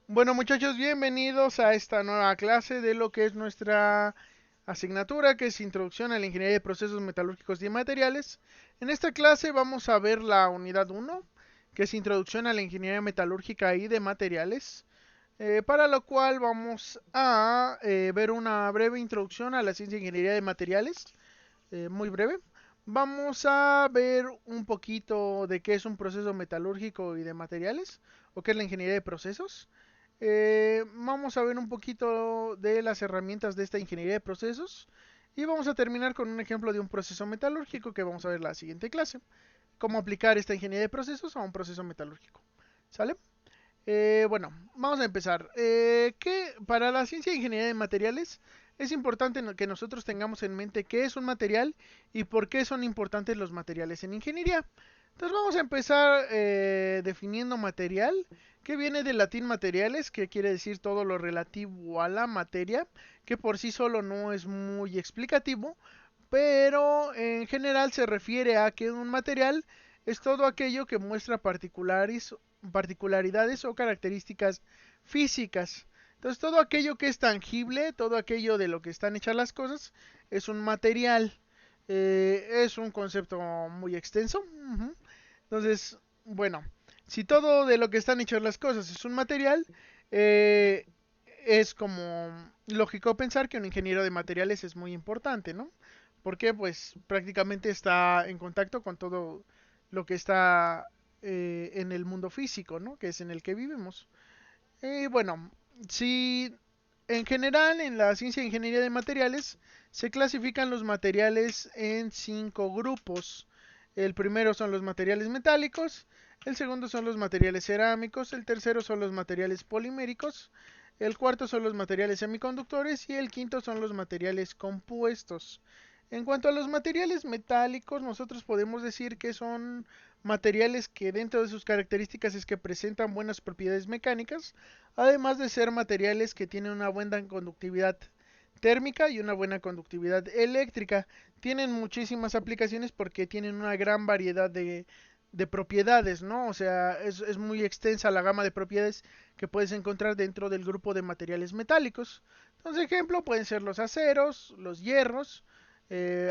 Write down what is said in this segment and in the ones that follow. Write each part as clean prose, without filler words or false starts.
Bueno, muchachos, bienvenidos a esta nueva clase de lo que es nuestra asignatura, que es Introducción a la Ingeniería de Procesos Metalúrgicos y Materiales. En esta clase vamos a ver la unidad uno, que es Introducción a la Ingeniería Metalúrgica y de Materiales, para lo cual vamos a ver una breve introducción a la ciencia de ingeniería de materiales, muy breve. Vamos a ver un poquito de qué es un proceso metalúrgico y de materiales, o qué es la ingeniería de procesos. Vamos a ver un poquito de las herramientas de esta ingeniería de procesos y vamos a terminar con un ejemplo de un proceso metalúrgico que vamos a ver en la siguiente clase. Cómo aplicar esta ingeniería de procesos a un proceso metalúrgico. ¿Sale? Bueno, vamos a empezar. Que para la ciencia de ingeniería de materiales es importante que nosotros tengamos en mente qué es un material y por qué son importantes los materiales en ingeniería. Entonces vamos a empezar definiendo material, que viene del latín materiales, que quiere decir todo lo relativo a la materia, que por sí solo no es muy explicativo, pero en general se refiere a que un material es todo aquello que muestra particularidades o características físicas. Entonces todo aquello que es tangible, todo aquello de lo que están hechas las cosas, es un material. Es un concepto muy extenso. Entonces, bueno, si todo de lo que están hechas las cosas es un material, eh, es como lógico pensar que un ingeniero de materiales es muy importante, ¿no? Porque pues prácticamente está en contacto con todo lo que está en el mundo físico, ¿no? Que es en el que vivimos. Y bueno, si en general en la ciencia de ingeniería de materiales se clasifican los materiales en cinco grupos. El primero son los materiales metálicos, el segundo son los materiales cerámicos, el tercero son los materiales poliméricos, el cuarto son los materiales semiconductores y el quinto son los materiales compuestos. En cuanto a los materiales metálicos, nosotros podemos decir que son materiales que dentro de sus características es que presentan buenas propiedades mecánicas, además de ser materiales que tienen una buena conductividad térmica y una buena conductividad eléctrica. Tienen muchísimas aplicaciones porque tienen una gran variedad de propiedades, ¿no? O sea, es muy extensa la gama de propiedades que puedes encontrar dentro del grupo de materiales metálicos. Entonces, ejemplo, pueden ser los aceros, los hierros,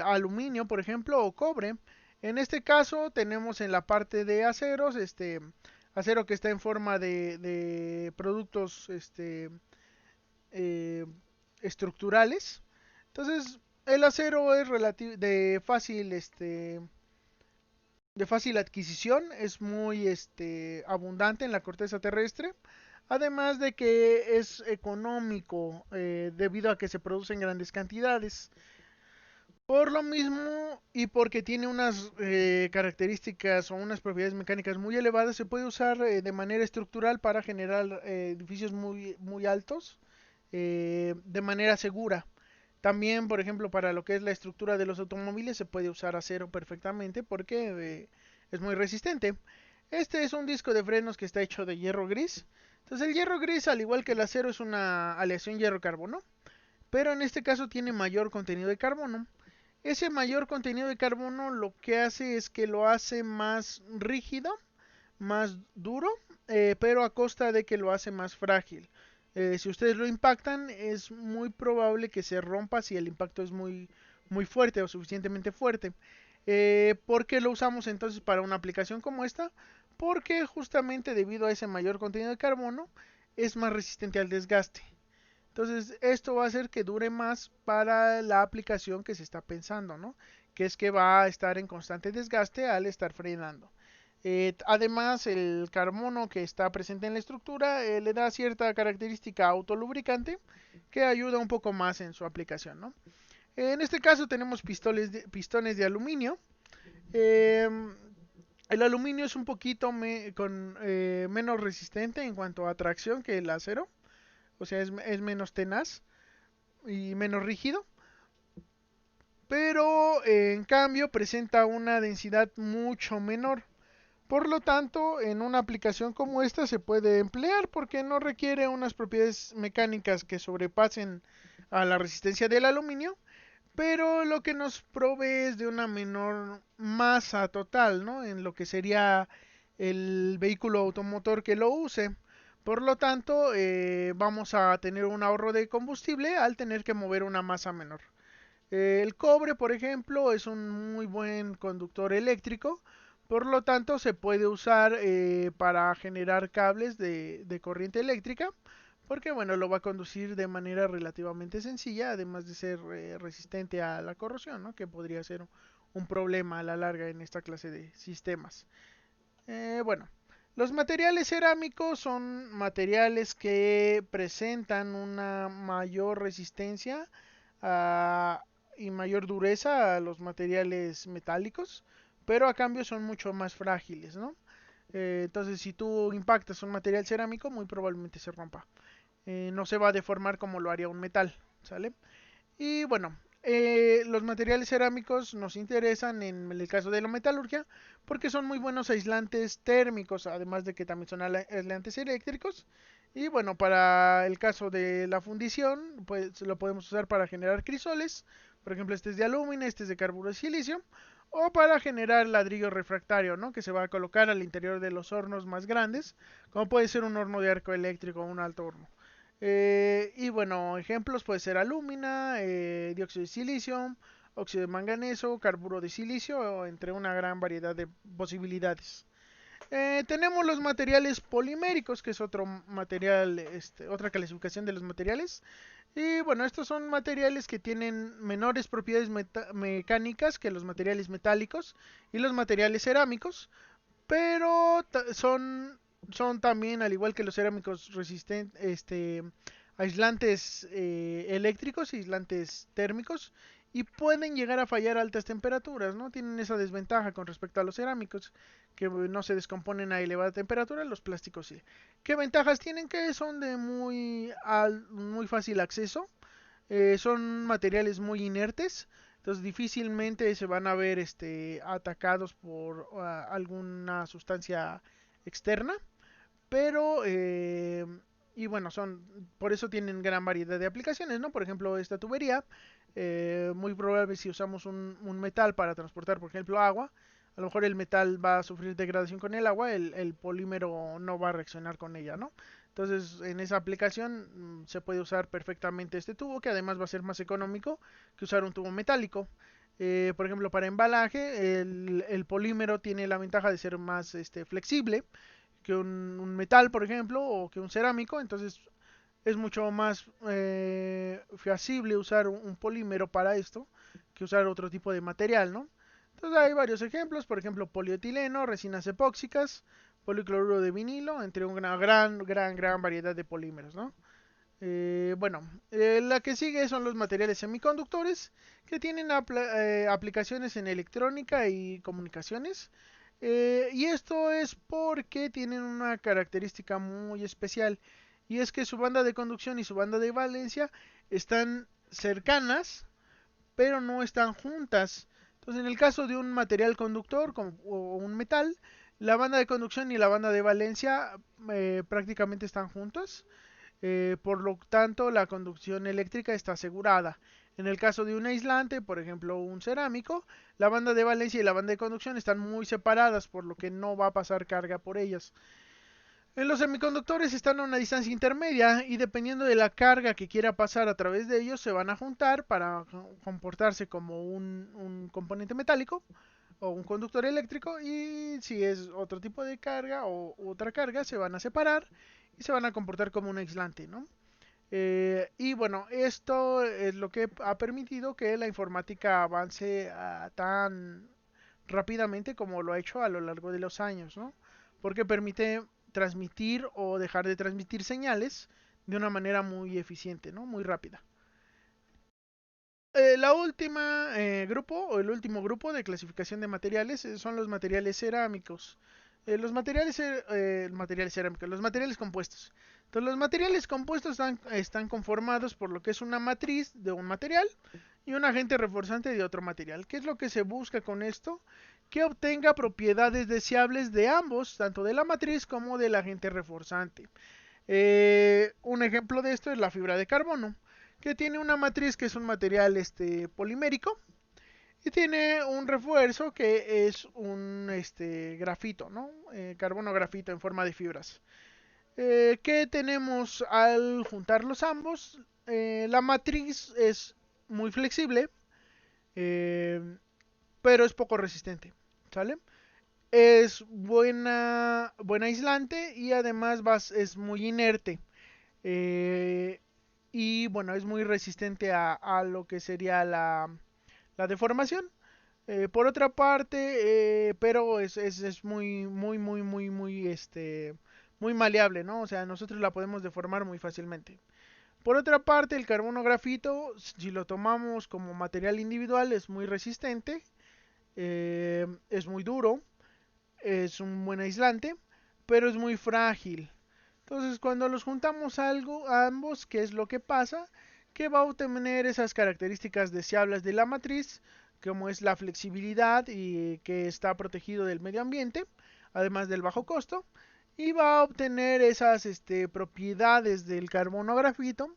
aluminio, por ejemplo, o cobre. En este caso tenemos en la parte de aceros, acero que está en forma de productos eh, estructurales. Entonces, el acero es de fácil adquisición, es muy abundante en la corteza terrestre. Además de que es económico debido a que se produce en grandes cantidades. Por lo mismo y porque tiene unas características o unas propiedades mecánicas muy elevadas, se puede usar de manera estructural para generar edificios muy altos de manera segura. También, por ejemplo, para lo que es la estructura de los automóviles se puede usar acero perfectamente porque es muy resistente. Este es un disco de frenos que está hecho de hierro gris. Entonces el hierro gris, al igual que el acero, es una aleación hierro-carbono, pero en este caso tiene mayor contenido de carbono. Ese mayor contenido de carbono lo que hace es que lo hace más rígido, más duro, pero a costa de que lo hace más frágil. Si ustedes lo impactan, es muy probable que se rompa si el impacto es muy fuerte o suficientemente fuerte. ¿Por qué lo usamos entonces para una aplicación como esta? Porque justamente debido a ese mayor contenido de carbono es más resistente al desgaste. Entonces, esto va a hacer que dure más para la aplicación que se está pensando, ¿no? Que es que va a estar en constante desgaste al estar frenando. Además, el carbono que está presente en la estructura le da cierta característica autolubricante que ayuda un poco más en su aplicación, ¿no? En este caso tenemos pistones de aluminio. Eh, el aluminio es un poquito menos resistente en cuanto a tracción que el acero, o sea, es menos tenaz y menos rígido, pero en cambio presenta una densidad mucho menor. Por lo tanto, en una aplicación como esta se puede emplear porque no requiere unas propiedades mecánicas que sobrepasen a la resistencia del aluminio, pero lo que nos provee es de una menor masa total, ¿no? En lo que sería el vehículo automotor que lo use. Por lo tanto, vamos a tener un ahorro de combustible al tener que mover una masa menor. El cobre, por ejemplo, es un muy buen conductor eléctrico, por lo tanto se puede usar para generar cables de corriente eléctrica, porque bueno, lo va a conducir de manera relativamente sencilla, además de ser resistente a la corrosión, ¿no? Que podría ser un problema a la larga en esta clase de sistemas. Bueno, los materiales cerámicos son materiales que presentan una mayor resistencia a- y mayor dureza a los materiales metálicos, pero a cambio son mucho más frágiles, ¿no? Entonces, si tú impactas un material cerámico, muy probablemente se rompa. No se va a deformar como lo haría un metal, ¿sale? Y bueno, los materiales cerámicos nos interesan en el caso de la metalurgia porque son muy buenos aislantes térmicos, además de que también son aislantes eléctricos. Y bueno, para el caso de la fundición, pues lo podemos usar para generar crisoles. Por ejemplo, este es de aluminio, este es de carburo de silicio. O para generar ladrillo refractario, ¿no? Que se va a colocar al interior de los hornos más grandes, como puede ser un horno de arco eléctrico o un alto horno. Y bueno, ejemplos puede ser alúmina, dióxido de silicio, óxido de manganeso, carburo de silicio, entre una gran variedad de posibilidades. Tenemos los materiales poliméricos, que es otro material, otra clasificación de los materiales. Y bueno, estos son materiales que tienen menores propiedades mecánicas que los materiales metálicos y los materiales cerámicos, pero son también, al igual que los cerámicos, resistentes, aislantes eléctricos, aislantes térmicos, y pueden llegar a fallar a altas temperaturas, ¿no? Tienen esa desventaja con respecto a los cerámicos, que no se descomponen a elevada temperatura, los plásticos sí. ¿Qué ventajas tienen? Que son de muy fácil acceso, son materiales muy inertes, entonces difícilmente se van a ver atacados por alguna sustancia externa, pero y bueno, por eso tienen gran variedad de aplicaciones, ¿no? Por ejemplo, esta tubería, muy probable si usamos un metal para transportar, por ejemplo, agua, a lo mejor el metal va a sufrir degradación con el agua, el polímero no va a reaccionar con ella, ¿no? Entonces, en esa aplicación se puede usar perfectamente este tubo, que además va a ser más económico que usar un tubo metálico. Por ejemplo, para embalaje, el polímero tiene la ventaja de ser más flexible que un metal, por ejemplo, o que un cerámico. Entonces, es mucho más feasible usar un polímero para esto que usar otro tipo de material, ¿no? Entonces hay varios ejemplos, por ejemplo, polietileno, resinas epóxicas, policloruro de vinilo, entre una gran variedad de polímeros, ¿no? Bueno, la que sigue son los materiales semiconductores que tienen aplicaciones en electrónica y comunicaciones. Y esto es porque tienen una característica muy especial, y es que su banda de conducción y su banda de valencia están cercanas, pero no están juntas. Entonces, en el caso de un material conductor o un metal, la banda de conducción y la banda de valencia prácticamente están juntas, por lo tanto la conducción eléctrica está asegurada. En el caso de un aislante, por ejemplo un cerámico, la banda de valencia y la banda de conducción están muy separadas, por lo que no va a pasar carga por ellas. En los semiconductores están a una distancia intermedia y dependiendo de la carga que quiera pasar a través de ellos se van a juntar para comportarse como un componente metálico o un conductor eléctrico, y si es otro tipo de carga o otra carga se van a separar y se van a comportar como un aislante, ¿no? Y bueno, esto es lo que ha permitido que la informática avance tan rápidamente como lo ha hecho a lo largo de los años, ¿no? Porque permite transmitir o dejar de transmitir señales de una manera muy eficiente, ¿no? Muy rápida. La última grupo o el último grupo de clasificación de materiales son los materiales cerámicos. Materiales cerámicos, los materiales compuestos. Entonces, los materiales compuestos están conformados por lo que es una matriz de un material y un agente reforzante de otro material. ¿Qué es lo que se busca con esto? Que obtenga propiedades deseables de ambos, tanto de la matriz como del agente reforzante. Un ejemplo de esto es la fibra de carbono, que tiene una matriz que es un material polimérico y tiene un refuerzo que es un grafito, ¿no? Carbono grafito en forma de fibras. ¿Qué tenemos al juntarlos ambos? La matriz es muy flexible, eh, pero es poco resistente, ¿sale? Es buen aislante y además es muy inerte. eh, y bueno, es muy resistente a lo que sería la deformación. Por otra parte, pero es muy maleable, ¿no? O sea, nosotros la podemos deformar muy fácilmente. Por otra parte, el carbono grafito, si lo tomamos como material individual, es muy resistente, es muy duro, es un buen aislante, pero es muy frágil. Entonces, cuando los juntamos a ambos, ¿qué es lo que pasa? Que va a obtener esas características deseables de la matriz, como es la flexibilidad y que está protegido del medio ambiente, además del bajo costo, y va a obtener esas propiedades del carbono grafito,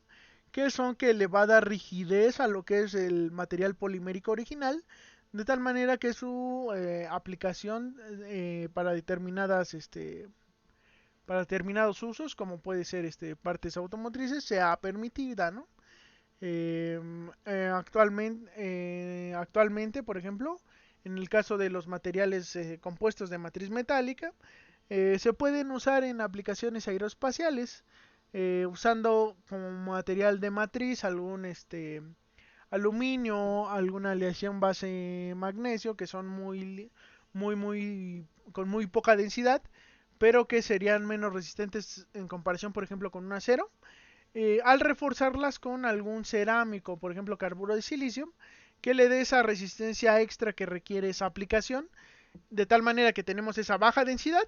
que son que le va a dar rigidez a lo que es el material polimérico original, de tal manera que su aplicación para determinados usos, como puede ser partes automotrices, sea permitida, ¿no? Actualmente, por ejemplo, en el caso de los materiales compuestos de matriz metálica, se pueden usar en aplicaciones aeroespaciales, usando como material de matriz algún aluminio, alguna aleación base magnesio, que son con muy poca densidad, pero que serían menos resistentes en comparación, por ejemplo, con un acero, al reforzarlas con algún cerámico, por ejemplo, carburo de silicio, que le dé esa resistencia extra que requiere esa aplicación, de tal manera que tenemos esa baja densidad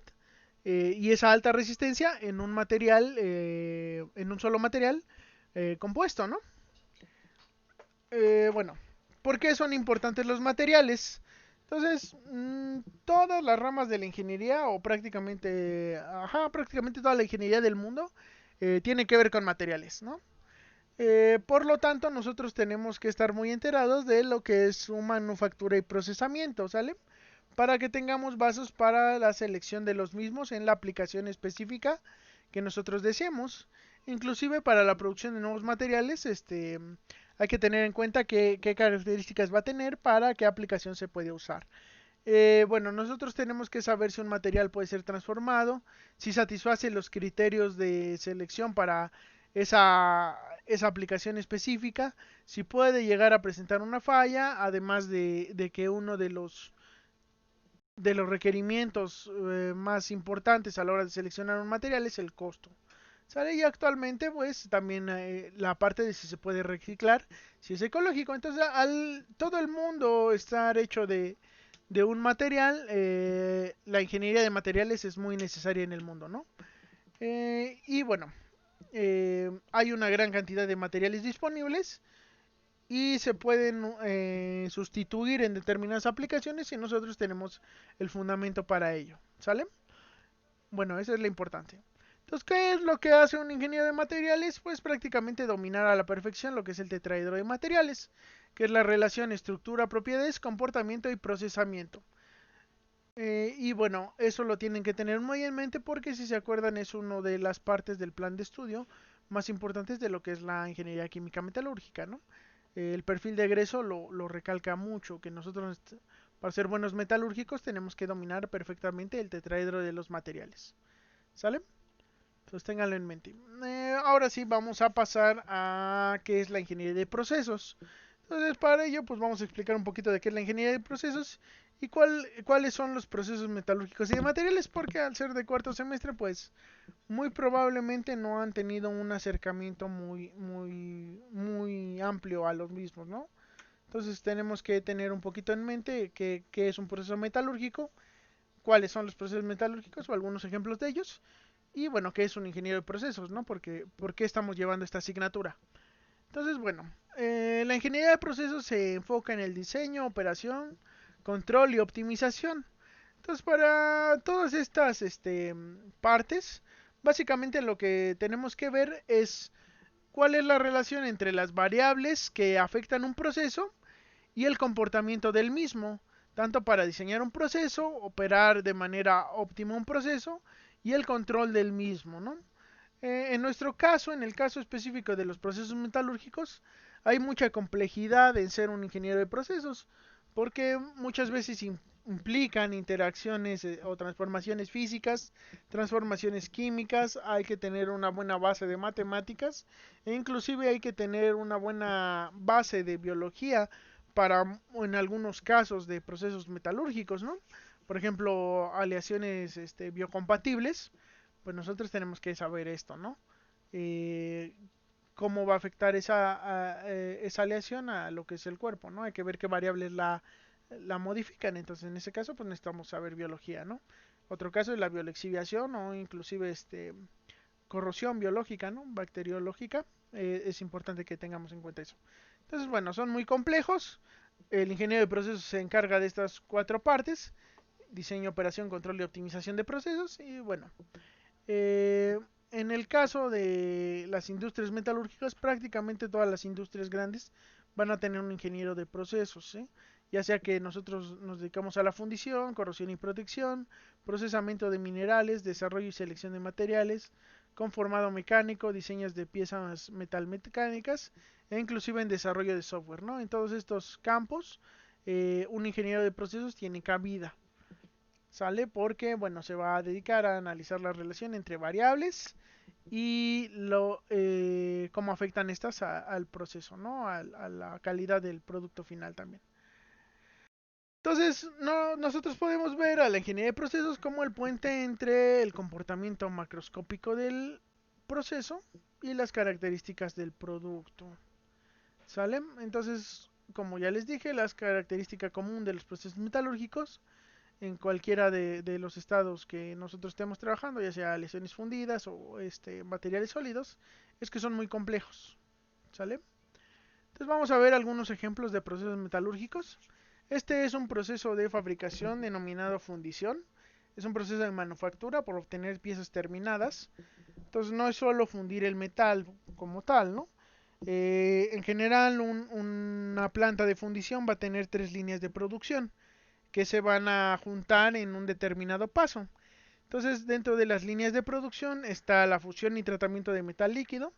y esa alta resistencia en un material, en un solo material compuesto, ¿no? Bueno, ¿por qué son importantes los materiales? Entonces, todas las ramas de la ingeniería, o prácticamente toda la ingeniería del mundo, tiene que ver con materiales, ¿no? Por lo tanto, nosotros tenemos que estar muy enterados de lo que es su manufactura y procesamiento, ¿sale? Para que tengamos bases para la selección de los mismos en la aplicación específica que nosotros deseemos. Inclusive para la producción de nuevos materiales, hay que tener en cuenta qué características va a tener para qué aplicación se puede usar. Bueno, nosotros tenemos que saber si un material puede ser transformado, si satisface los criterios de selección para esa, esa aplicación específica, si puede llegar a presentar una falla, además de que uno de los requerimientos más importantes a la hora de seleccionar un material es el costo. ¿Sale? Y actualmente, pues también la parte de si se puede reciclar, si es ecológico. Entonces, al todo el mundo estar hecho de un material, la ingeniería de materiales es muy necesaria en el mundo, ¿no? Y bueno, hay una gran cantidad de materiales disponibles y se pueden sustituir en determinadas aplicaciones y nosotros tenemos el fundamento para ello, ¿sale? Bueno, eso es lo importante. Entonces, ¿qué es lo que hace un ingeniero de materiales? Pues prácticamente dominar a la perfección lo que es el tetraedro de materiales, que es la relación estructura, propiedades, comportamiento y procesamiento. Y bueno, eso lo tienen que tener muy en mente porque si se acuerdan es una de las partes del plan de estudio más importantes de lo que es la ingeniería química metalúrgica, ¿no? El perfil de egreso lo recalca mucho, que nosotros para ser buenos metalúrgicos tenemos que dominar perfectamente el tetraedro de los materiales. ¿Sale? Entonces ténganlo en mente. Ahora sí vamos a pasar a qué es la ingeniería de procesos. Entonces para ello pues vamos a explicar un poquito de qué es la ingeniería de procesos y cuáles son los procesos metalúrgicos y de materiales, porque al ser de cuarto semestre pues muy probablemente no han tenido un acercamiento muy amplio a los mismos, ¿no? Entonces tenemos que tener un poquito en mente qué es un proceso metalúrgico, cuáles son los procesos metalúrgicos o algunos ejemplos de ellos. Y bueno, qué es un ingeniero de procesos, ¿no? Porque, ¿por qué estamos llevando esta asignatura? Entonces, bueno, la ingeniería de procesos se enfoca en el diseño, operación, control y optimización. Entonces, para todas estas partes, básicamente lo que tenemos que ver es cuál es la relación entre las variables que afectan un proceso y el comportamiento del mismo, tanto para diseñar un proceso, operar de manera óptima un proceso y el control del mismo, ¿no? En nuestro caso, en el caso específico de los procesos metalúrgicos, hay mucha complejidad en ser un ingeniero de procesos, porque muchas veces implican interacciones o transformaciones físicas, transformaciones químicas, hay que tener una buena base de matemáticas e inclusive hay que tener una buena base de biología para, en algunos casos, de procesos metalúrgicos, ¿no? Por ejemplo, aleaciones biocompatibles, pues nosotros tenemos que saber esto, ¿no? Eh, cómo va a afectar esa aleación a lo que es el cuerpo, ¿no? Hay que ver qué variables la modifican, entonces en ese caso pues necesitamos saber biología, ¿no? Otro caso es la biolexiviación o inclusive corrosión biológica, ¿no? Bacteriológica, es importante que tengamos en cuenta eso. Entonces, bueno, son muy complejos, el ingeniero de procesos se encarga de estas cuatro partes, diseño, operación, control y optimización de procesos, y bueno, eh, en el caso de las industrias metalúrgicas, prácticamente todas las industrias grandes van a tener un ingeniero de procesos, ¿sí? Ya sea que nosotros nos dedicamos a la fundición, corrosión y protección, procesamiento de minerales, desarrollo y selección de materiales, conformado mecánico, diseños de piezas metalmecánicas e inclusive en desarrollo de software, ¿no? En todos estos campos, un ingeniero de procesos tiene cabida. ¿Sale? Porque, bueno, se va a dedicar a analizar la relación entre variables y cómo afectan estas al proceso, ¿no? A la calidad del producto final también. Entonces, no, nosotros podemos ver a la ingeniería de procesos como el puente entre el comportamiento macroscópico del proceso y las características del producto. ¿Sale? Entonces, como ya les dije, las características comunes de los procesos metalúrgicos en cualquiera de los estados que nosotros estemos trabajando, ya sea lesiones fundidas o materiales sólidos, es que son muy complejos. ¿Sale? Entonces vamos a ver algunos ejemplos de procesos metalúrgicos. Este es un proceso de fabricación denominado fundición. Es un proceso de manufactura por obtener piezas terminadas. Entonces no es solo fundir el metal como tal, ¿no? En general una planta de fundición va a tener tres líneas de producción que se van a juntar en un determinado paso. Entonces, dentro de las líneas de producción está la fusión y tratamiento de metal líquido.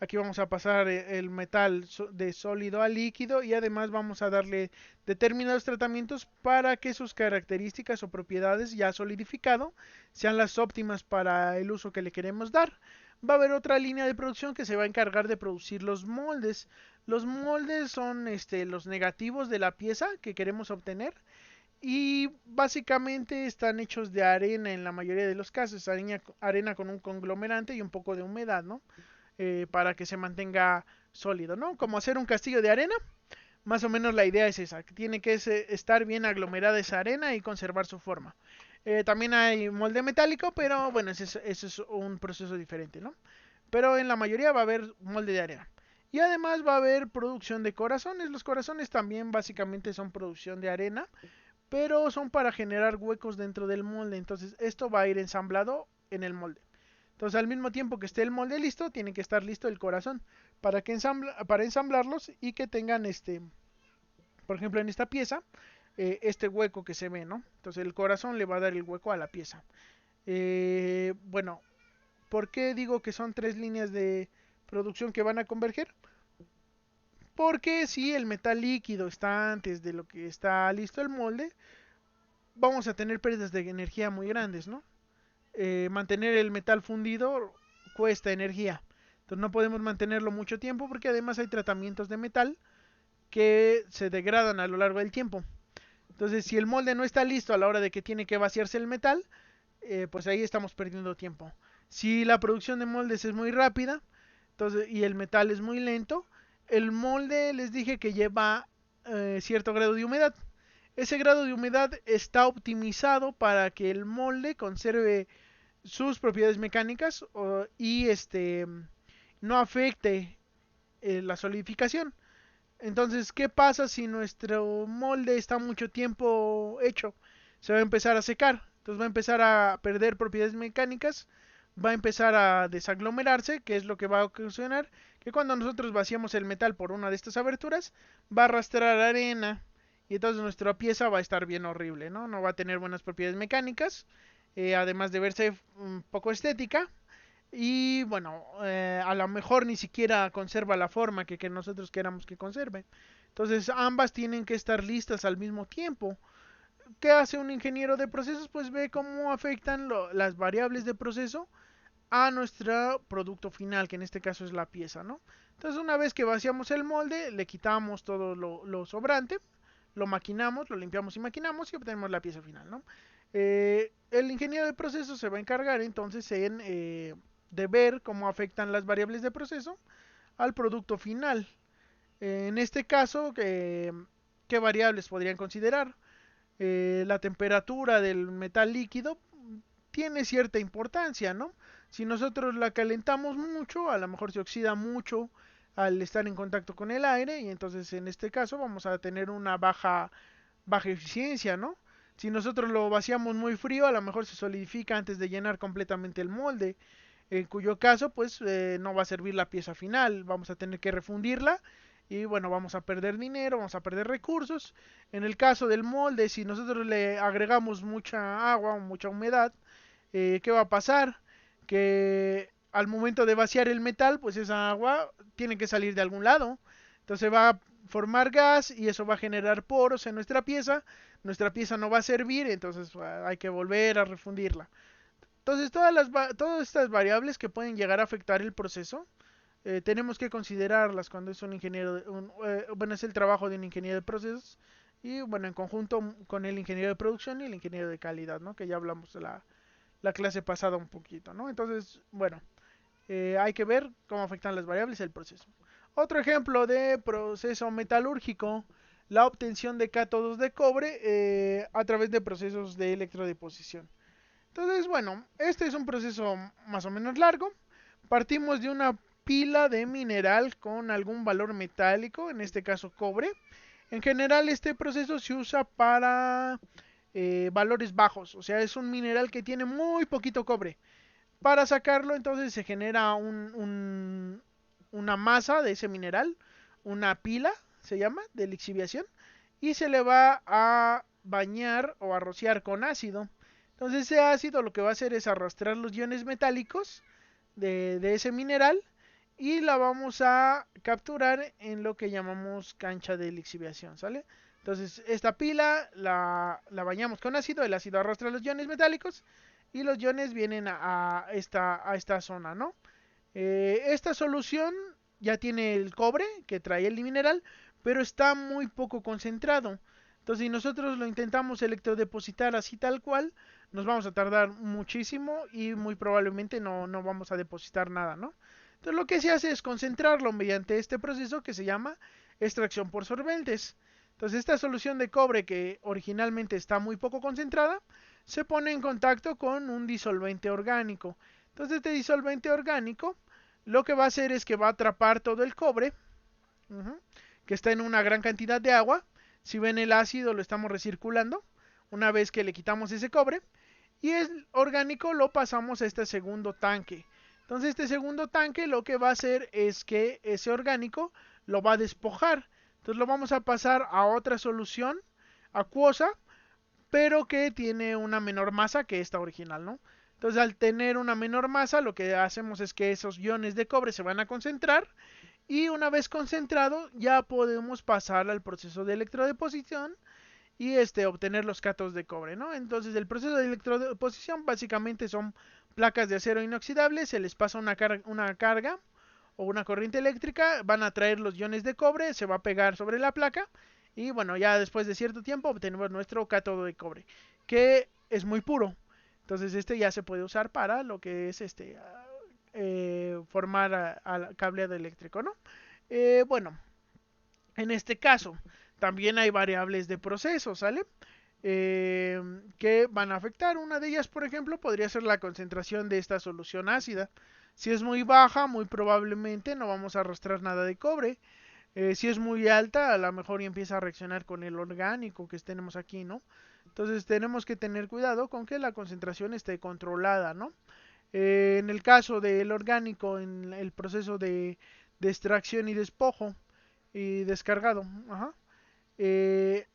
Aquí vamos a pasar el metal de sólido a líquido y además vamos a darle determinados tratamientos para que sus características o propiedades ya solidificado sean las óptimas para el uso que le queremos dar. Va a haber otra línea de producción que se va a encargar de producir los moldes. Los moldes son los negativos de la pieza que queremos obtener y básicamente están hechos de arena en la mayoría de los casos, arena con un conglomerante y un poco de humedad, ¿no? Para que se mantenga sólido, ¿no? Como hacer un castillo de arena, más o menos la idea es esa, que tiene que estar bien aglomerada esa arena y conservar su forma. También hay molde metálico, pero bueno, ese es un proceso diferente, ¿no? Pero en la mayoría va a haber molde de arena. Y además va a haber producción de corazones. Los corazones también básicamente son producción de arena, pero son para generar huecos dentro del molde. Entonces esto va a ir ensamblado en el molde. Entonces al mismo tiempo que esté el molde listo, tiene que estar listo el corazón para ensamblarlos y que tengan por ejemplo en esta pieza, este hueco que se ve, ¿no? Entonces el corazón le va a dar el hueco a la pieza. Bueno, ¿por qué digo que son tres líneas de producción que van a converger? Porque si el metal líquido está antes de lo que está listo el molde, vamos a tener pérdidas de energía muy grandes, ¿no? Mantener el metal fundido cuesta energía. Entonces no podemos mantenerlo mucho tiempo porque además hay tratamientos de metal que se degradan a lo largo del tiempo. Entonces si el molde no está listo a la hora de que tiene que vaciarse el metal, pues ahí estamos perdiendo tiempo. Si la producción de moldes es muy rápida entonces, y el metal es muy lento, el molde les dije que lleva cierto grado de humedad. Ese grado de humedad está optimizado para que el molde conserve sus propiedades mecánicas y no afecte la solidificación. Entonces, ¿qué pasa si nuestro molde está mucho tiempo hecho? Se va a empezar a secar, entonces va a empezar a perder propiedades mecánicas, va a empezar a desaglomerarse, que es lo que va a ocasionar que cuando nosotros vaciamos el metal por una de estas aberturas, va a arrastrar arena y entonces nuestra pieza va a estar bien horrible, ¿no? No va a tener buenas propiedades mecánicas, además de verse un poco estética, y bueno, a lo mejor ni siquiera conserva la forma que nosotros queramos que conserve. Entonces ambas tienen que estar listas al mismo tiempo. ¿Qué hace un ingeniero de procesos? Pues ve cómo afectan las variables de proceso a nuestro producto final, que en este caso es la pieza, ¿no? Entonces una vez que vaciamos el molde, le quitamos todo lo sobrante, lo maquinamos, lo limpiamos y maquinamos y obtenemos la pieza final, ¿no? El ingeniero de procesos se va a encargar entonces de ver cómo afectan las variables de proceso al producto final. En este caso, ¿qué variables podrían considerar? La temperatura del metal líquido tiene cierta importancia, ¿no? Si nosotros la calentamos mucho, a lo mejor se oxida mucho al estar en contacto con el aire y entonces en este caso vamos a tener una baja eficiencia, ¿no? Si nosotros lo vaciamos muy frío, a lo mejor se solidifica antes de llenar completamente el molde, en cuyo caso pues no va a servir la pieza final, vamos a tener que refundirla y bueno, vamos a perder dinero, vamos a perder recursos. En el caso del molde, si nosotros le agregamos mucha agua o mucha humedad, ¿qué va a pasar? Que al momento de vaciar el metal, pues esa agua tiene que salir de algún lado. Entonces va a formar gas y eso va a generar poros en nuestra pieza. Nuestra pieza no va a servir, entonces hay que volver a refundirla. Entonces todas estas variables que pueden llegar a afectar el proceso, tenemos que considerarlas cuando es un ingeniero, bueno, es el trabajo de un ingeniero de procesos y bueno, en conjunto con el ingeniero de producción y el ingeniero de calidad, ¿no? Que ya hablamos de la clase pasada un poquito, ¿no? Entonces, bueno, hay que ver cómo afectan las variables el proceso. Otro ejemplo de proceso metalúrgico, la obtención de cátodos de cobre a través de procesos de electrodeposición. Entonces, bueno, este es un proceso más o menos largo. Partimos de una pila de mineral con algún valor metálico, en este caso cobre. En general, este proceso se usa para valores bajos, o sea, es un mineral que tiene muy poquito cobre. Para sacarlo, entonces se genera una masa de ese mineral, una pila, se llama, de lixiviación, y se le va a bañar o a rociar con ácido. Entonces ese ácido lo que va a hacer es arrastrar los iones metálicos de ese mineral y la vamos a capturar en lo que llamamos cancha de lixiviación, ¿sale? Entonces esta pila la bañamos con ácido, el ácido arrastra los iones metálicos y los iones vienen a esta zona, ¿no? Esta solución ya tiene el cobre que trae el mineral, pero está muy poco concentrado. Entonces, si nosotros lo intentamos electrodepositar así tal cual, nos vamos a tardar muchísimo y muy probablemente no vamos a depositar nada, ¿no? Entonces, lo que se hace es concentrarlo mediante este proceso que se llama extracción por solventes. Entonces, esta solución de cobre que originalmente está muy poco concentrada, se pone en contacto con un disolvente orgánico. Entonces, este disolvente orgánico lo que va a hacer es que va a atrapar todo el cobre, uh-huh, que está en una gran cantidad de agua. Si ven el ácido lo estamos recirculando una vez que le quitamos ese cobre y el orgánico lo pasamos a este segundo tanque. Entonces este segundo tanque lo que va a hacer es que ese orgánico lo va a despojar. Entonces lo vamos a pasar a otra solución acuosa, pero que tiene una menor masa que esta original, ¿no? Entonces al tener una menor masa lo que hacemos es que esos iones de cobre se van a concentrar y una vez concentrado ya podemos pasar al proceso de electrodeposición y obtener los cátodos de cobre, ¿no? Entonces el proceso de electrodeposición básicamente son placas de acero inoxidable, se les pasa una carga o una corriente eléctrica, van a traer los iones de cobre, se va a pegar sobre la placa y bueno, ya después de cierto tiempo obtenemos nuestro cátodo de cobre, que es muy puro. Entonces este ya se puede usar para lo que es formar al cableado eléctrico, ¿no? Bueno, en este caso también hay variables de proceso, ¿sale? Que van a afectar. Una de ellas, por ejemplo, podría ser la concentración de esta solución ácida. Si es muy baja, muy probablemente no vamos a arrastrar nada de cobre. Si es muy alta, a lo mejor ya empieza a reaccionar con el orgánico que tenemos aquí, ¿no? Entonces tenemos que tener cuidado con que la concentración esté controlada, ¿no? En el caso del orgánico, en el proceso de extracción y despojo y descargado, ajá, eh,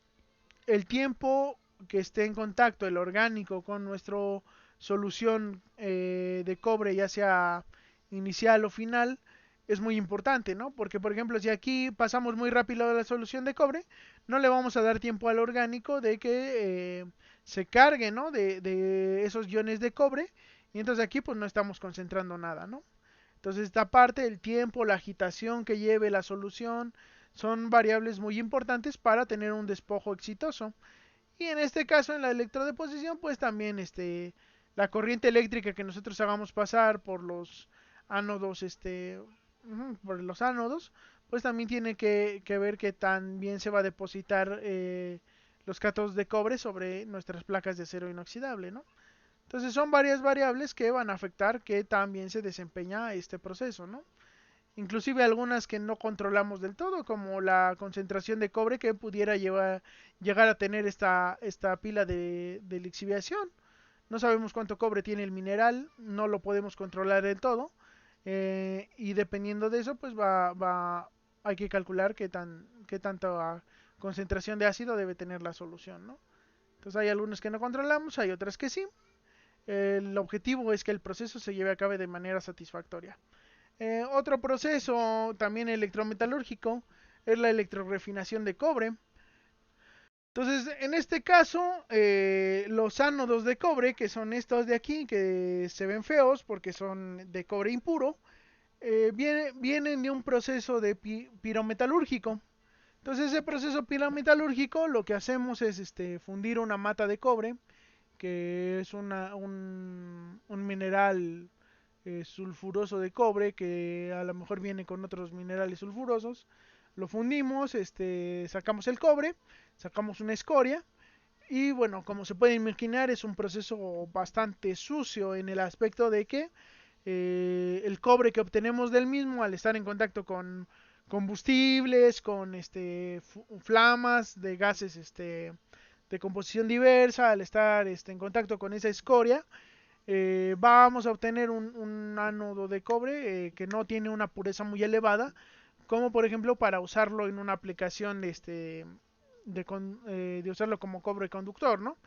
el tiempo que esté en contacto el orgánico con nuestro solución de cobre, ya sea inicial o final, es muy importante, ¿no? Porque, por ejemplo, si aquí pasamos muy rápido a la solución de cobre, no le vamos a dar tiempo al orgánico de que se cargue, ¿no? De esos iones de cobre, y entonces aquí pues no estamos concentrando nada, ¿no? Entonces esta parte, el tiempo, la agitación que lleve la solución, son variables muy importantes para tener un despojo exitoso. Y en este caso, en la electrodeposición, pues también la corriente eléctrica que nosotros hagamos pasar por los ánodos, por los ánodos, pues también tiene que ver que también se va a depositar los cátodos de cobre sobre nuestras placas de acero inoxidable, ¿no? Entonces son varias variables que van a afectar que también se desempeña este proceso, ¿no? Inclusive algunas que no controlamos del todo, como la concentración de cobre que pudiera llegar a tener esta pila de lixiviación. No sabemos cuánto cobre tiene el mineral, no lo podemos controlar del todo, y dependiendo de eso, pues hay que calcular qué tanta concentración de ácido debe tener la solución, ¿no? Entonces hay algunas que no controlamos, hay otras que sí. El objetivo es que el proceso se lleve a cabo de manera satisfactoria. Otro proceso también electrometalúrgico es la electrorefinación de cobre. Entonces, en este caso, los ánodos de cobre, que son estos de aquí, que se ven feos porque son de cobre impuro, vienen de un proceso de pirometalúrgico. Entonces, ese proceso pirometalúrgico lo que hacemos es fundir una mata de cobre, que es un mineral sulfuroso de cobre que a lo mejor viene con otros minerales sulfurosos. Lo fundimos, sacamos el cobre, sacamos una escoria y bueno, como se puede imaginar es un proceso bastante sucio en el aspecto de que el cobre que obtenemos del mismo al estar en contacto con combustibles, con flamas de gases de composición diversa, al estar en contacto con esa escoria, vamos a obtener un ánodo de cobre que no tiene una pureza muy elevada, como por ejemplo para usarlo en una aplicación de usarlo como cobre conductor, ¿no?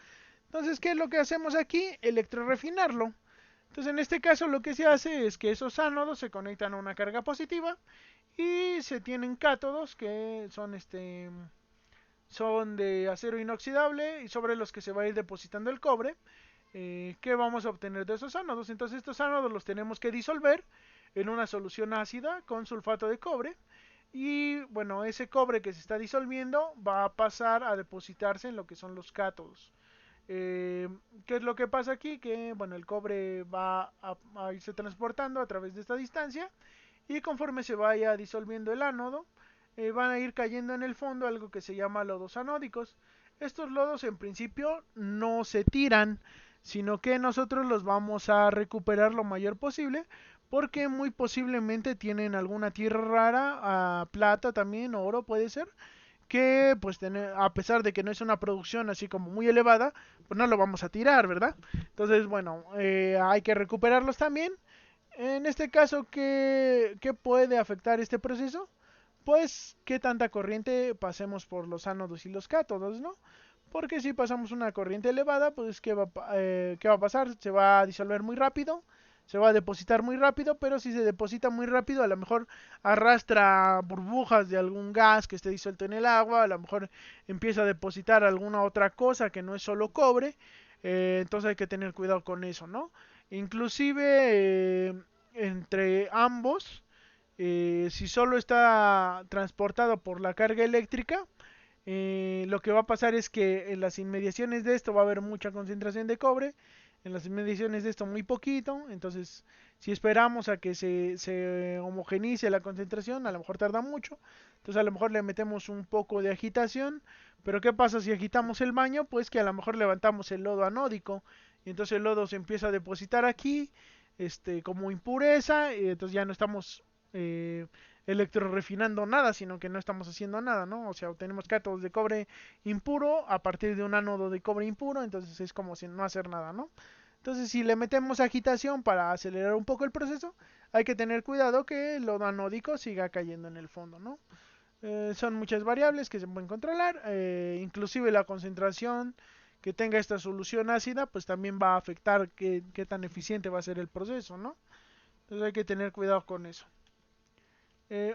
Entonces, ¿qué es lo que hacemos aquí? Electrorefinarlo. Entonces, en este caso lo que se hace es que esos ánodos se conectan a una carga positiva y se tienen cátodos que son de acero inoxidable y sobre los que se va a ir depositando el cobre. ¿Qué vamos a obtener de esos ánodos? Entonces estos ánodos los tenemos que disolver en una solución ácida con sulfato de cobre y bueno, ese cobre que se está disolviendo va a pasar a depositarse en lo que son los cátodos. Eh, ¿Qué es lo que pasa aquí? Que bueno, el cobre va a irse transportando a través de esta distancia y conforme se vaya disolviendo el ánodo, van a ir cayendo en el fondo algo que se llama lodos anódicos. Estos lodos en principio no se tiran, sino que nosotros los vamos a recuperar lo mayor posible, porque muy posiblemente tienen alguna tierra rara, plata también, oro puede ser, que pues a pesar de que no es una producción así como muy elevada, pues no lo vamos a tirar, ¿verdad? Entonces, bueno, hay que recuperarlos también. En este caso, ¿qué puede afectar este proceso? Pues qué tanta corriente pasemos por los ánodos y los cátodos, ¿no? Porque si pasamos una corriente elevada, pues ¿qué va a pasar? Se va a disolver muy rápido, se va a depositar muy rápido, pero si se deposita muy rápido, a lo mejor arrastra burbujas de algún gas que esté disuelto en el agua, a lo mejor empieza a depositar alguna otra cosa que no es solo cobre, entonces hay que tener cuidado con eso, ¿no? Inclusive entre ambos, si solo está transportado por la carga eléctrica, lo que va a pasar es que en las inmediaciones de esto va a haber mucha concentración de cobre, en las inmediaciones de esto muy poquito, entonces si esperamos a que se homogenice la concentración, a lo mejor tarda mucho, entonces a lo mejor le metemos un poco de agitación, pero ¿qué pasa si agitamos el baño? Pues que a lo mejor levantamos el lodo anódico, y entonces el lodo se empieza a depositar aquí, como impureza, y entonces ya no estamos eh, electrorefinando nada, sino que no estamos haciendo nada, ¿no? O sea, obtenemos cátodos de cobre impuro a partir de un ánodo de cobre impuro, entonces es como si no hacer nada, ¿no? Entonces, si le metemos agitación para acelerar un poco el proceso, hay que tener cuidado que el lodo anódico siga cayendo en el fondo, ¿no? Son muchas variables que se pueden controlar, inclusive la concentración que tenga esta solución ácida, pues también va a afectar qué tan eficiente va a ser el proceso, ¿no? Entonces hay que tener cuidado con eso.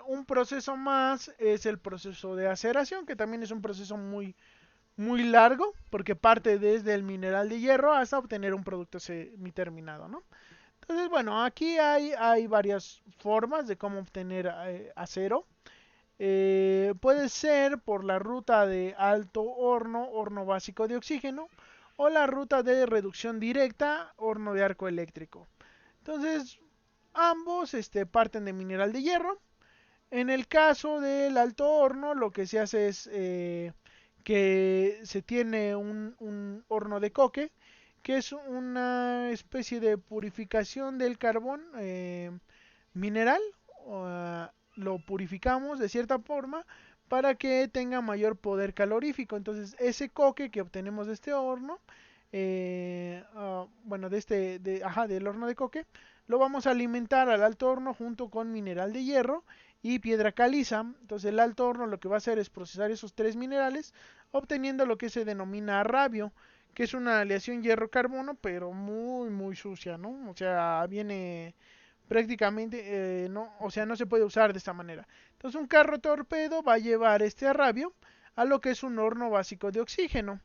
Un proceso más es el proceso de aceración, que también es un proceso muy largo, porque parte desde el mineral de hierro hasta obtener un producto semi-terminado, ¿no? Entonces, bueno, aquí hay varias formas de cómo obtener acero. Puede ser por la ruta de alto horno, horno básico de oxígeno, o la ruta de reducción directa, horno de arco eléctrico. Entonces, ambos parten de mineral de hierro. En el caso del alto horno, lo que se hace es que se tiene un horno de coque, que es una especie de purificación del carbón mineral. Lo purificamos de cierta forma para que tenga mayor poder calorífico. Entonces, ese coque que obtenemos de este horno, bueno, del horno de coque, lo vamos a alimentar al alto horno junto con mineral de hierro y piedra caliza. Entonces el alto horno lo que va a hacer es procesar esos tres minerales, obteniendo lo que se denomina rabio, que es una aleación hierro-carbono, pero muy sucia, ¿no? O sea, viene prácticamente, no, o sea, no se puede usar de esta manera. Entonces un carro torpedo va a llevar este rabio a lo que es un horno básico de oxígeno.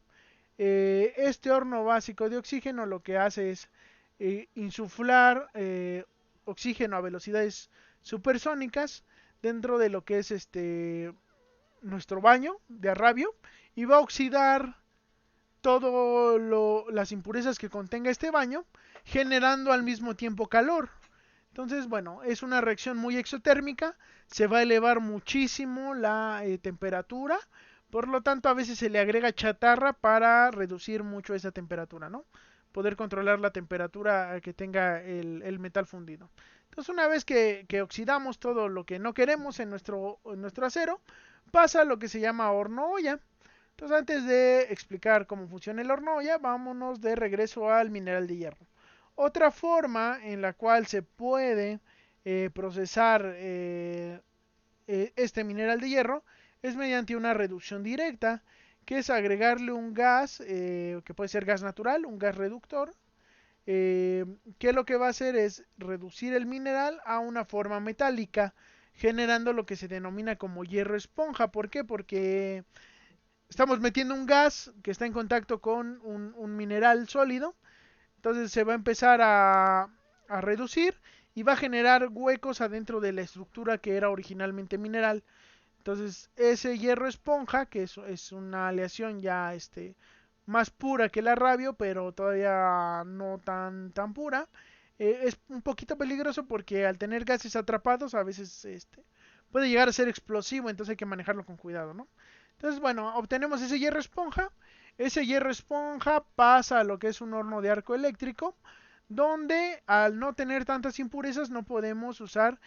Este horno básico de oxígeno lo que hace es insuflar oxígeno a velocidades supersónicas dentro de lo que es nuestro baño de arrabio y va a oxidar todas las impurezas que contenga este baño, generando al mismo tiempo calor. Entonces, bueno, es una reacción muy exotérmica, se va a elevar muchísimo la temperatura, por lo tanto a veces se le agrega chatarra para reducir mucho esa temperatura, ¿no? Poder controlar la temperatura que tenga el metal fundido. Entonces, una vez que oxidamos todo lo que no queremos en nuestro acero, pasa a lo que se llama horno olla. Entonces, antes de explicar cómo funciona el horno olla, vámonos de regreso al mineral de hierro. Otra forma en la cual se puede procesar este mineral de hierro es mediante una reducción directa, que es agregarle un gas, que puede ser gas natural, un gas reductor, que lo que va a hacer es reducir el mineral a una forma metálica, generando lo que se denomina como hierro esponja. ¿Por qué? Porque estamos metiendo un gas que está en contacto con un mineral sólido, entonces se va a empezar a reducir y va a generar huecos adentro de la estructura que era originalmente mineral. Entonces ese hierro esponja, que es una aleación ya más pura que la rabio, pero todavía no tan pura, es un poquito peligroso porque al tener gases atrapados a veces puede llegar a ser explosivo, entonces hay que manejarlo con cuidado, ¿no? Entonces, bueno, obtenemos ese hierro esponja. Ese hierro esponja pasa a lo que es un horno de arco eléctrico, donde al no tener tantas impurezas no podemos usar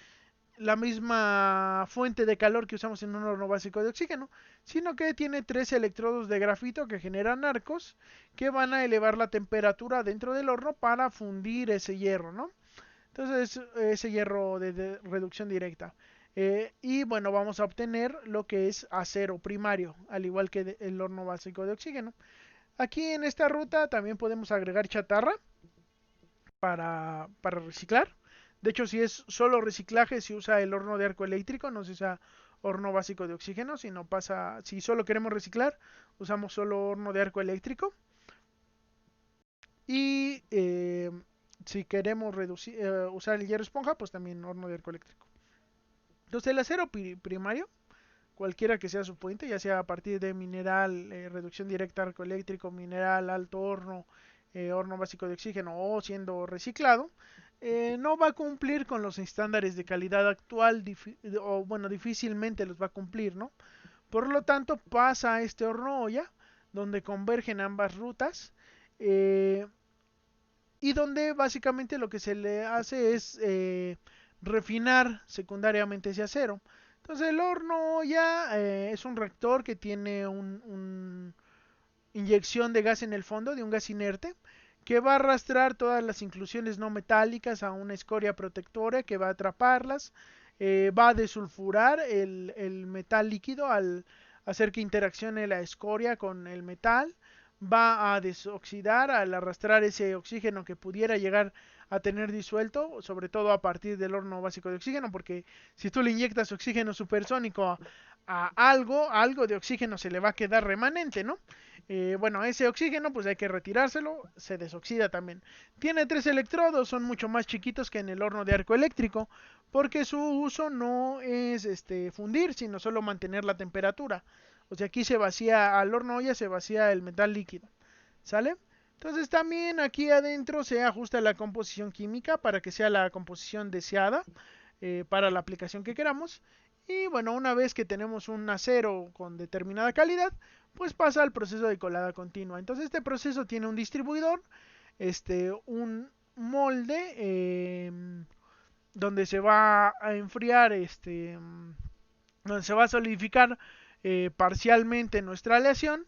la misma fuente de calor que usamos en un horno básico de oxígeno, sino que tiene tres electrodos de grafito que generan arcos que van a elevar la temperatura dentro del horno para fundir ese hierro, ¿no? Entonces, ese hierro de reducción directa. Y bueno, vamos a obtener lo que es acero primario, al igual que el horno básico de oxígeno. Aquí en esta ruta también podemos agregar chatarra para reciclar. De hecho, si es solo reciclaje, se usa el horno de arco eléctrico, no se usa horno básico de oxígeno, si solo queremos reciclar, usamos solo horno de arco eléctrico. Y si queremos usar el hierro esponja, pues también horno de arco eléctrico. Entonces el acero primario, cualquiera que sea su fuente, ya sea a partir de mineral, reducción directa, arco eléctrico, mineral, alto horno, horno básico de oxígeno o siendo reciclado, no va a cumplir con los estándares de calidad actual, o bueno, difícilmente los va a cumplir, ¿no? Por lo tanto, pasa a este horno olla, donde convergen ambas rutas, eh, y donde básicamente lo que se le hace es refinar secundariamente ese acero. Entonces el horno ya es un reactor que tiene un inyección de gas en el fondo, de un gas inerte, que va a arrastrar todas las inclusiones no metálicas a una escoria protectora que va a atraparlas, va a desulfurar el metal líquido al hacer que interaccione la escoria con el metal, va a desoxidar al arrastrar ese oxígeno que pudiera llegar a tener disuelto, sobre todo a partir del horno básico de oxígeno, porque si tú le inyectas oxígeno supersónico algo de oxígeno se le va a quedar remanente, ¿no? Bueno, ese oxígeno pues hay que retirárselo, se desoxida también. Tiene 3 electrodos, son mucho más chiquitos que en el horno de arco eléctrico, porque su uso no es fundir, sino solo mantener la temperatura. O sea, aquí se vacía al horno olla, se vacía el metal líquido. ¿Sale? Entonces también aquí adentro se ajusta la composición química para que sea la composición deseada para la aplicación que queramos. Y bueno, una vez que tenemos un acero con determinada calidad, pues pasa al proceso de colada continua. Entonces este proceso tiene un distribuidor, un molde donde se va a enfriar, donde se va a solidificar parcialmente nuestra aleación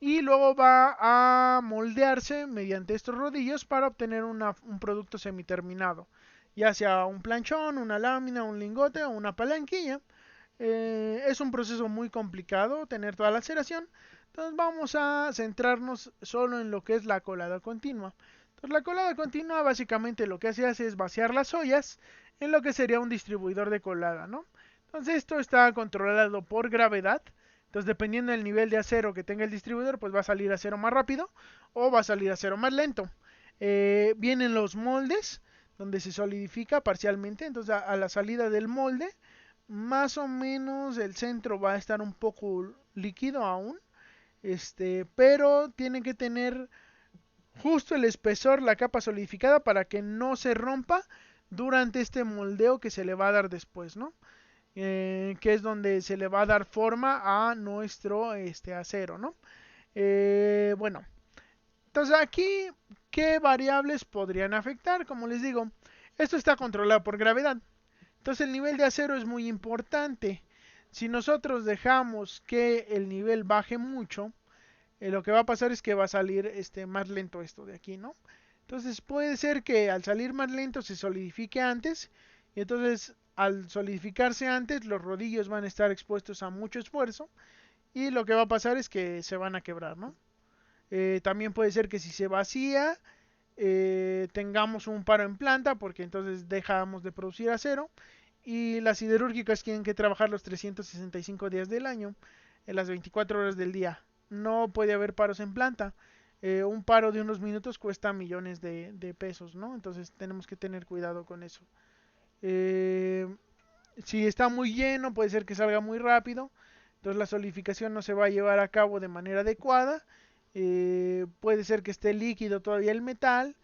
y luego va a moldearse mediante estos rodillos para obtener un producto semiterminado, ya sea un planchón, una lámina, un lingote o una palanquilla. Es un proceso muy complicado tener toda la aceleración, entonces vamos a centrarnos solo en lo que es la colada continua. Entonces la colada continua básicamente lo que hace es vaciar las ollas en lo que sería un distribuidor de colada, ¿no? Entonces esto está controlado por gravedad. Entonces dependiendo del nivel de acero que tenga el distribuidor, pues va a salir acero más rápido o va a salir acero más lento. Vienen los moldes donde se solidifica parcialmente. Entonces a la salida del molde, más o menos el centro va a estar un poco líquido aún. Pero tiene que tener justo el espesor, la capa solidificada para que no se rompa durante este moldeo que se le va a dar después, ¿no? Que es donde se le va a dar forma a nuestro acero, ¿no? Bueno, entonces aquí, ¿qué variables podrían afectar? Como les digo, esto está controlado por gravedad. Entonces el nivel de acero es muy importante. Si nosotros dejamos que el nivel baje mucho, lo que va a pasar es que va a salir más lento esto de aquí, ¿no? Entonces puede ser que al salir más lento se solidifique antes y entonces al solidificarse antes los rodillos van a estar expuestos a mucho esfuerzo y lo que va a pasar es que se van a quebrar, ¿no? También puede ser que si se vacía tengamos un paro en planta porque entonces dejamos de producir acero y las siderúrgicas tienen que trabajar los 365 días del año en las 24 horas del día. No puede haber paros en planta. Un paro de unos minutos cuesta millones de pesos, ¿no? Entonces tenemos que tener cuidado con eso. Eh, si está muy lleno, puede ser que salga muy rápido. Entonces la solidificación no se va a llevar a cabo de manera adecuada. Puede ser que esté líquido todavía el metal,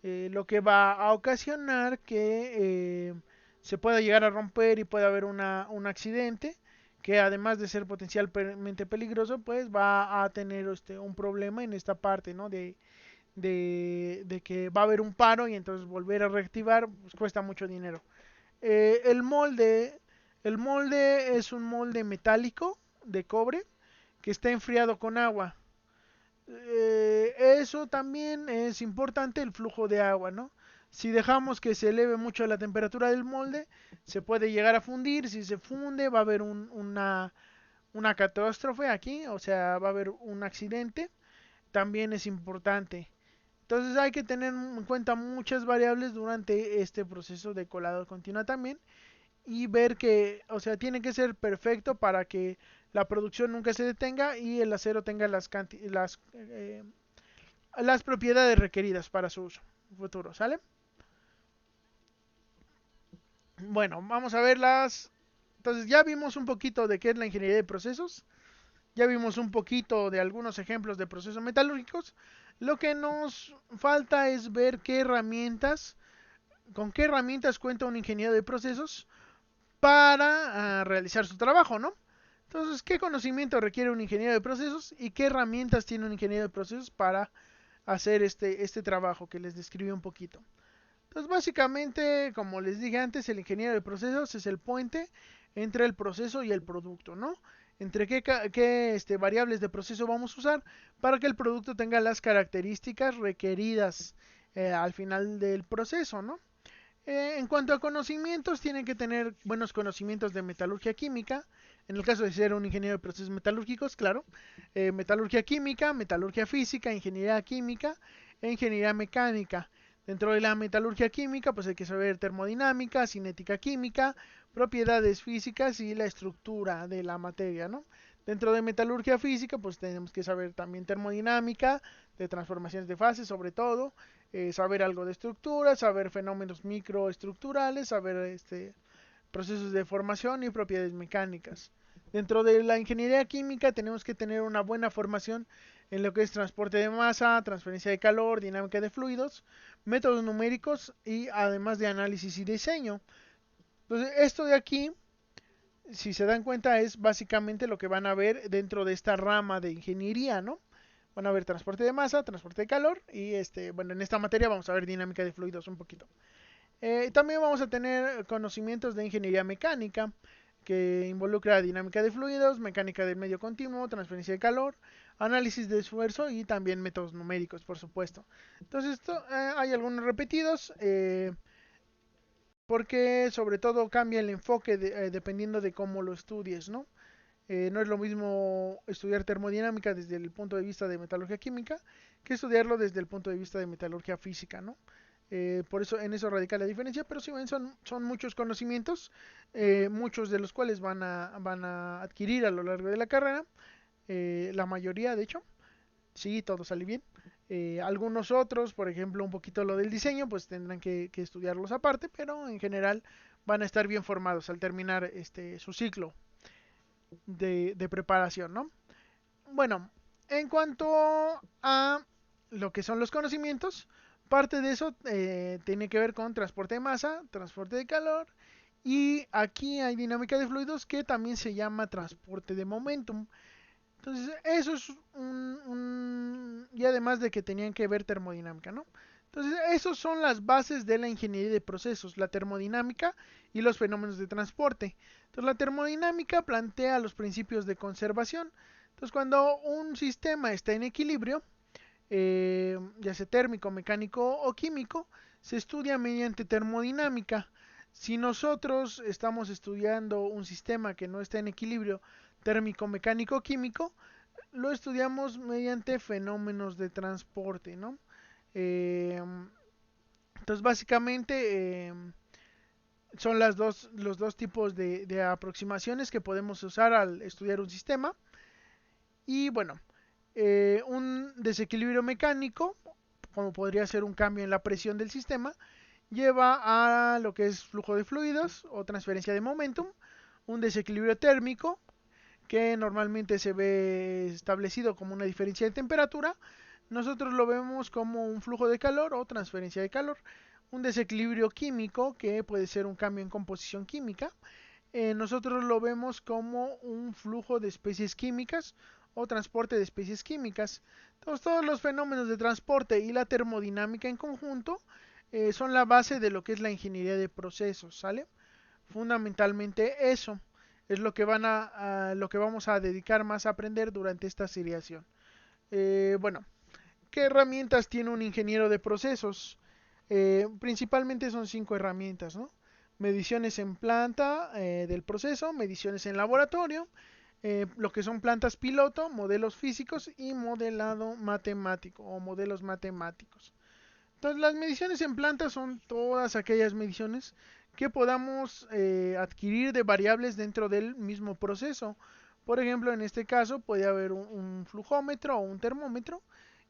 lo que va a ocasionar que se pueda llegar a romper y pueda haber un accidente que además de ser potencialmente peligroso, pues va a tener un problema en esta parte, ¿no? De que va a haber un paro y entonces volver a reactivar pues, cuesta mucho dinero. El molde, el molde es un molde metálico de cobre que está enfriado con agua. Eso también es importante el flujo de agua, ¿no? Si dejamos que se eleve mucho la temperatura del molde, se puede llegar a fundir. Si se funde, va a haber una catástrofe aquí, o sea, va a haber un accidente. También es importante. Entonces hay que tener en cuenta muchas variables durante este proceso de colado continua también y ver que, o sea, tiene que ser perfecto para que la producción nunca se detenga y el acero tenga las propiedades requeridas para su uso futuro, ¿sale? Bueno, vamos a verlas. Entonces ya vimos un poquito de qué es la ingeniería de procesos, ya vimos un poquito de algunos ejemplos de procesos metalúrgicos. Lo que nos falta es ver con qué herramientas cuenta un ingeniero de procesos para realizar su trabajo, ¿no? Entonces, ¿qué conocimiento requiere un ingeniero de procesos y qué herramientas tiene un ingeniero de procesos para hacer este trabajo que les describí un poquito? Entonces, básicamente, como les dije antes, el ingeniero de procesos es el puente entre el proceso y el producto, ¿no? Entre qué variables de proceso vamos a usar para que el producto tenga las características requeridas al final del proceso, ¿no? En cuanto a conocimientos, tienen que tener buenos conocimientos de metalurgia química. En el caso de ser un ingeniero de procesos metalúrgicos, claro. Metalurgia química, metalurgia física, ingeniería química e ingeniería mecánica. Dentro de la metalurgia química, pues hay que saber termodinámica, cinética química, propiedades físicas y la estructura de la materia, ¿no? Dentro de metalurgia física, pues tenemos que saber también termodinámica, de transformaciones de fase, sobre todo, saber algo de estructura, saber fenómenos microestructurales, saber procesos de formación y propiedades mecánicas. Dentro de la ingeniería química tenemos que tener una buena formación en lo que es transporte de masa, transferencia de calor, dinámica de fluidos, métodos numéricos y además de análisis y diseño. Entonces, esto de aquí, si se dan cuenta, es básicamente lo que van a ver dentro de esta rama de ingeniería, ¿no? Van a ver transporte de masa, transporte de calor y bueno, en esta materia vamos a ver dinámica de fluidos un poquito. También vamos a tener conocimientos de ingeniería mecánica, que involucra dinámica de fluidos, mecánica del medio continuo, transferencia de calor, análisis de esfuerzo y también métodos numéricos, por supuesto. Entonces, hay algunos repetidos, porque sobre todo cambia el enfoque dependiendo de cómo lo estudies, ¿no? No es lo mismo estudiar termodinámica desde el punto de vista de metalurgia química que estudiarlo desde el punto de vista de metalurgia física, ¿no? Por eso en eso radica la diferencia, pero si ven son muchos conocimientos, muchos de los cuales van a adquirir a lo largo de la carrera, la mayoría de hecho, sí, todo sale bien. Algunos otros, por ejemplo, un poquito lo del diseño, pues tendrán que estudiarlos aparte, pero en general van a estar bien formados al terminar su ciclo de preparación, ¿no? Bueno, en cuanto a lo que son los conocimientos, parte de eso tiene que ver con transporte de masa, transporte de calor y aquí hay dinámica de fluidos que también se llama transporte de momentum. Entonces, eso es y además de que tenían que ver termodinámica, ¿no? Entonces, esos son las bases de la ingeniería de procesos, la termodinámica y los fenómenos de transporte. Entonces, la termodinámica plantea los principios de conservación. Entonces, cuando un sistema está en equilibrio, ya sea térmico, mecánico o químico, se estudia mediante termodinámica. Si nosotros estamos estudiando un sistema que no está en equilibrio térmico, mecánico, químico, lo estudiamos mediante fenómenos de transporte, ¿no? Eh, entonces, básicamente son los dos tipos de aproximaciones que podemos usar al estudiar un sistema. Y bueno, un desequilibrio mecánico, como podría ser un cambio en la presión del sistema, lleva a lo que es flujo de fluidos o transferencia de momentum. Un desequilibrio térmico, que normalmente se ve establecido como una diferencia de temperatura, nosotros lo vemos como un flujo de calor o transferencia de calor. Un desequilibrio químico, que puede ser un cambio en composición química, nosotros lo vemos como un flujo de especies químicas o transporte de especies químicas. Entonces, todos los fenómenos de transporte y la termodinámica en conjunto son la base de lo que es la ingeniería de procesos, ¿sale? Fundamentalmente eso es lo que lo que vamos a dedicar más a aprender durante esta seriación. Bueno, ¿qué herramientas tiene un ingeniero de procesos? Principalmente son 5 herramientas, ¿no? Mediciones en planta del proceso, mediciones en laboratorio, lo que son plantas piloto, modelos físicos y modelado matemático o modelos matemáticos. Entonces, las mediciones en planta son todas aquellas mediciones que podamos adquirir de variables dentro del mismo proceso. Por ejemplo, en este caso puede haber un flujómetro o un termómetro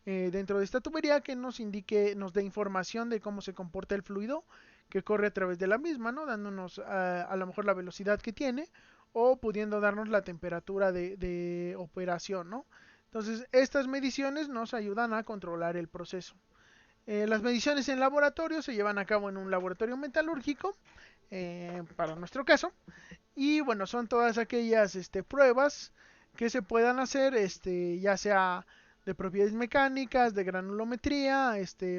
dentro de esta tubería que nos indique, nos dé información de cómo se comporta el fluido que corre a través de la misma, ¿no? Dándonos a lo mejor la velocidad que tiene o pudiendo darnos la temperatura de operación, ¿no? Entonces, estas mediciones nos ayudan a controlar el proceso. Las mediciones en laboratorio se llevan a cabo en un laboratorio metalúrgico, para nuestro caso, y bueno, son todas aquellas pruebas que se puedan hacer, ya sea de propiedades mecánicas, de granulometría,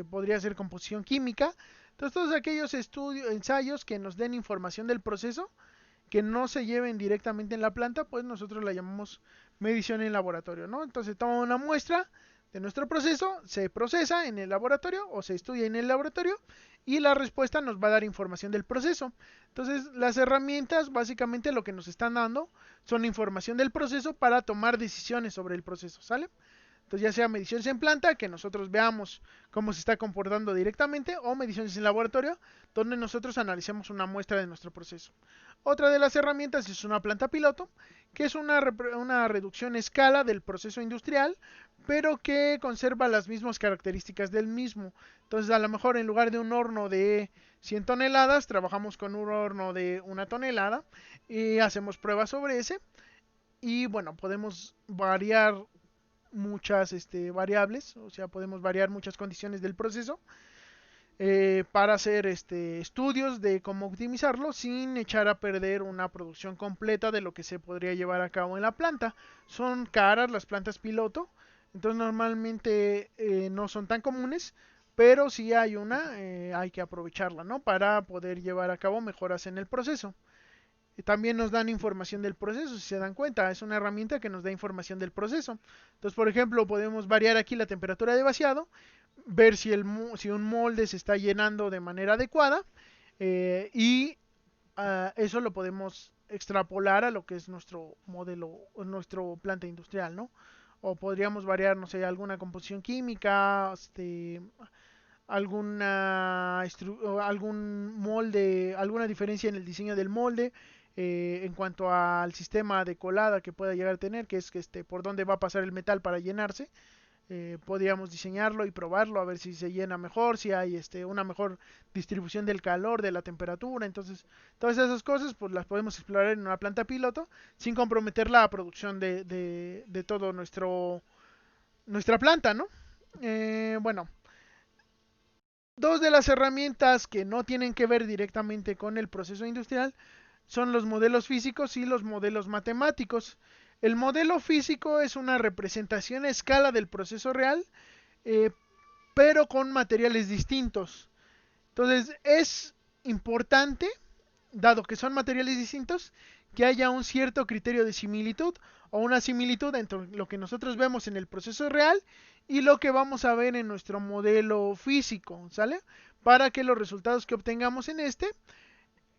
podría ser composición química. Entonces, todos aquellos estudios, ensayos que nos den información del proceso, que no se lleven directamente en la planta, pues nosotros la llamamos medición en laboratorio, ¿no? Entonces, toma una muestra de nuestro proceso se procesa en el laboratorio o se estudia en el laboratorio y la respuesta nos va a dar información del proceso. Entonces, las herramientas básicamente lo que nos están dando son información del proceso para tomar decisiones sobre el proceso, ¿sale? Entonces, ya sea mediciones en planta, que nosotros veamos cómo se está comportando directamente, o mediciones en laboratorio, donde nosotros analicemos una muestra de nuestro proceso. Otra de las herramientas es una planta piloto, que es una reducción a escala del proceso industrial, pero que conserva las mismas características del mismo. Entonces, a lo mejor en lugar de un horno de 100 toneladas, trabajamos con un horno de 1 tonelada y hacemos pruebas sobre ese. Y bueno, podemos variar muchas variables, o sea, podemos variar muchas condiciones del proceso para hacer estudios de cómo optimizarlo sin echar a perder una producción completa de lo que se podría llevar a cabo en la planta. Son caras las plantas piloto, entonces normalmente no son tan comunes, pero si hay una, hay que aprovecharla, ¿no? Para poder llevar a cabo mejoras en el proceso. También nos dan información del proceso, si se dan cuenta, es una herramienta que nos da información del proceso. Entonces, por ejemplo, podemos variar aquí la temperatura de vaciado, ver si un molde se está llenando de manera adecuada y eso lo podemos extrapolar a lo que es nuestro modelo, nuestro planta industrial, ¿no? O podríamos variar, no sé, alguna composición química, algún molde, alguna diferencia en el diseño del molde en cuanto al sistema de colada que pueda llegar a tener, que es que por dónde va a pasar el metal para llenarse. Podríamos diseñarlo y probarlo a ver si se llena mejor, si hay una mejor distribución del calor, de la temperatura. Entonces, todas esas cosas pues las podemos explorar en una planta piloto sin comprometer la producción de todo nuestra planta, ¿no? Bueno, dos de las herramientas que no tienen que ver directamente con el proceso industrial son los modelos físicos y los modelos matemáticos. El modelo físico es una representación a escala del proceso real, eh, pero con materiales distintos. Entonces es importante, dado que son materiales distintos, que haya un cierto criterio de similitud o una similitud entre lo que nosotros vemos en el proceso real y lo que vamos a ver en nuestro modelo físico, ¿sale? Para que los resultados que obtengamos en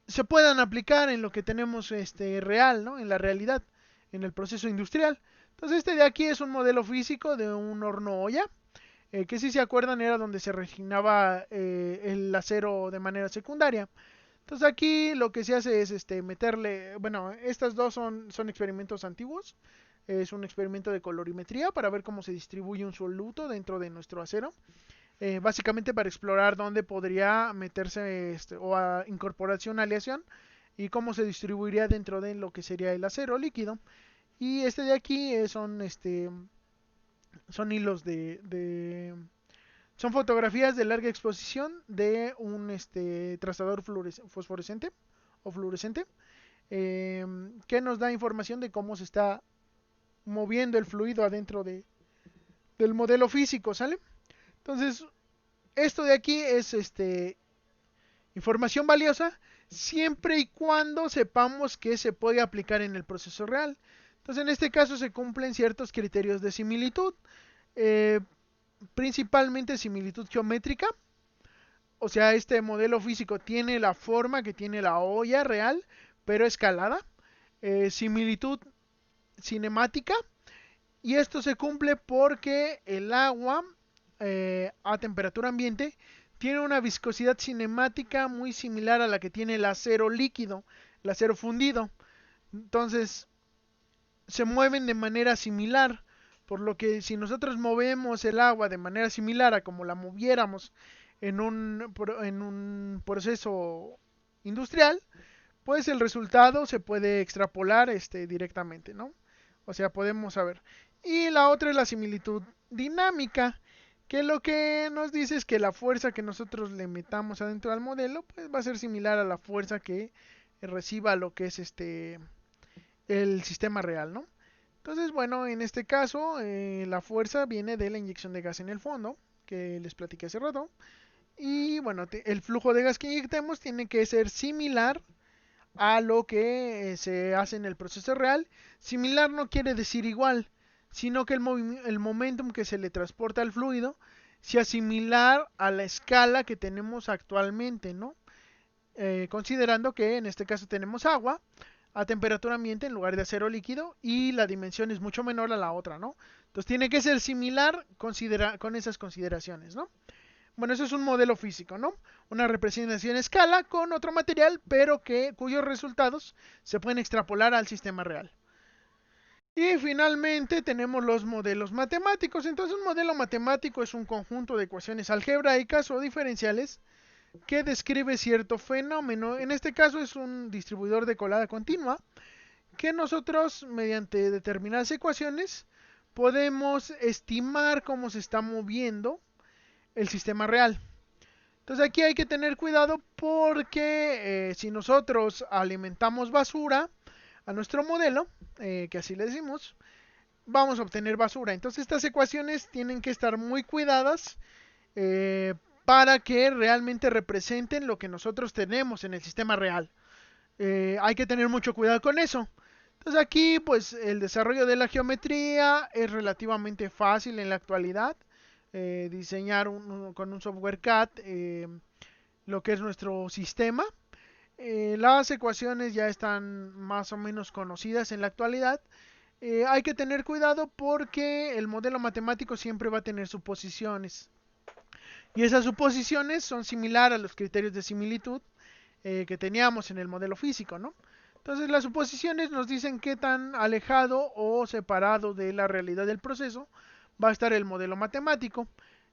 se puedan aplicar en lo que tenemos real, ¿no? En la realidad, en el proceso industrial. Entonces este de aquí es un modelo físico de un horno olla, que si se acuerdan era donde se refinaba el acero de manera secundaria. Entonces aquí lo que se hace es meterle, bueno, estas dos son experimentos antiguos. Es un experimento de colorimetría para ver cómo se distribuye un soluto dentro de nuestro acero. Básicamente para explorar dónde podría meterse o a incorporarse una aleación y cómo se distribuiría dentro de lo que sería el acero líquido. Y este de aquí son hilos son fotografías de larga exposición de un trazador fosforescente o fluorescente que nos da información de cómo se está moviendo el fluido adentro del modelo físico, ¿sale? Entonces, esto de aquí es información valiosa siempre y cuando sepamos que se puede aplicar en el proceso real. Entonces, en este caso se cumplen ciertos criterios de similitud, eh, principalmente similitud geométrica. O sea, este modelo físico tiene la forma que tiene la olla real, pero escalada. Similitud cinemática. Y esto se cumple porque el agua a temperatura ambiente tiene una viscosidad cinemática muy similar a la que tiene el acero líquido, el acero fundido. Entonces, se mueven de manera similar, por lo que si nosotros movemos el agua de manera similar a como la moviéramos en un proceso industrial, pues el resultado se puede extrapolar directamente, ¿no? O sea, podemos saber. Y la otra es la similitud dinámica, que lo que nos dice es que la fuerza que nosotros le metamos adentro del modelo, pues va a ser similar a la fuerza que reciba lo que es el sistema real, ¿no? Entonces, bueno, en este caso, la fuerza viene de la inyección de gas en el fondo, que les platiqué hace rato. Y bueno, el flujo de gas que inyectemos tiene que ser similar a lo que se hace en el proceso real. Similar no quiere decir igual, sino que el momentum que se le transporta al fluido sea similar a la escala que tenemos actualmente, ¿no? Considerando que en este caso tenemos agua a temperatura ambiente en lugar de acero líquido y la dimensión es mucho menor a la otra, ¿no? Entonces tiene que ser similar con esas consideraciones, ¿no? Bueno, eso es un modelo físico, ¿no? Una representación a escala con otro material, pero cuyos resultados se pueden extrapolar al sistema real. Y finalmente tenemos los modelos matemáticos. Entonces un modelo matemático es un conjunto de ecuaciones algebraicas o diferenciales que describe cierto fenómeno. En este caso es un distribuidor de colada continua que nosotros mediante determinadas ecuaciones podemos estimar cómo se está moviendo el sistema real. Entonces aquí hay que tener cuidado porque si nosotros alimentamos basura a nuestro modelo, que así le decimos, vamos a obtener basura. Entonces estas ecuaciones tienen que estar muy cuidadas para que realmente representen lo que nosotros tenemos en el sistema real. Hay que tener mucho cuidado con eso. Entonces aquí pues el desarrollo de la geometría es relativamente fácil en la actualidad. Diseñar con un software CAD lo que es nuestro sistema. Las ecuaciones ya están más o menos conocidas en la actualidad. Hay que tener cuidado porque el modelo matemático siempre va a tener suposiciones. Y esas suposiciones son similares a los criterios de similitud que teníamos en el modelo físico, ¿no? Entonces las suposiciones nos dicen qué tan alejado o separado de la realidad del proceso va a estar el modelo matemático.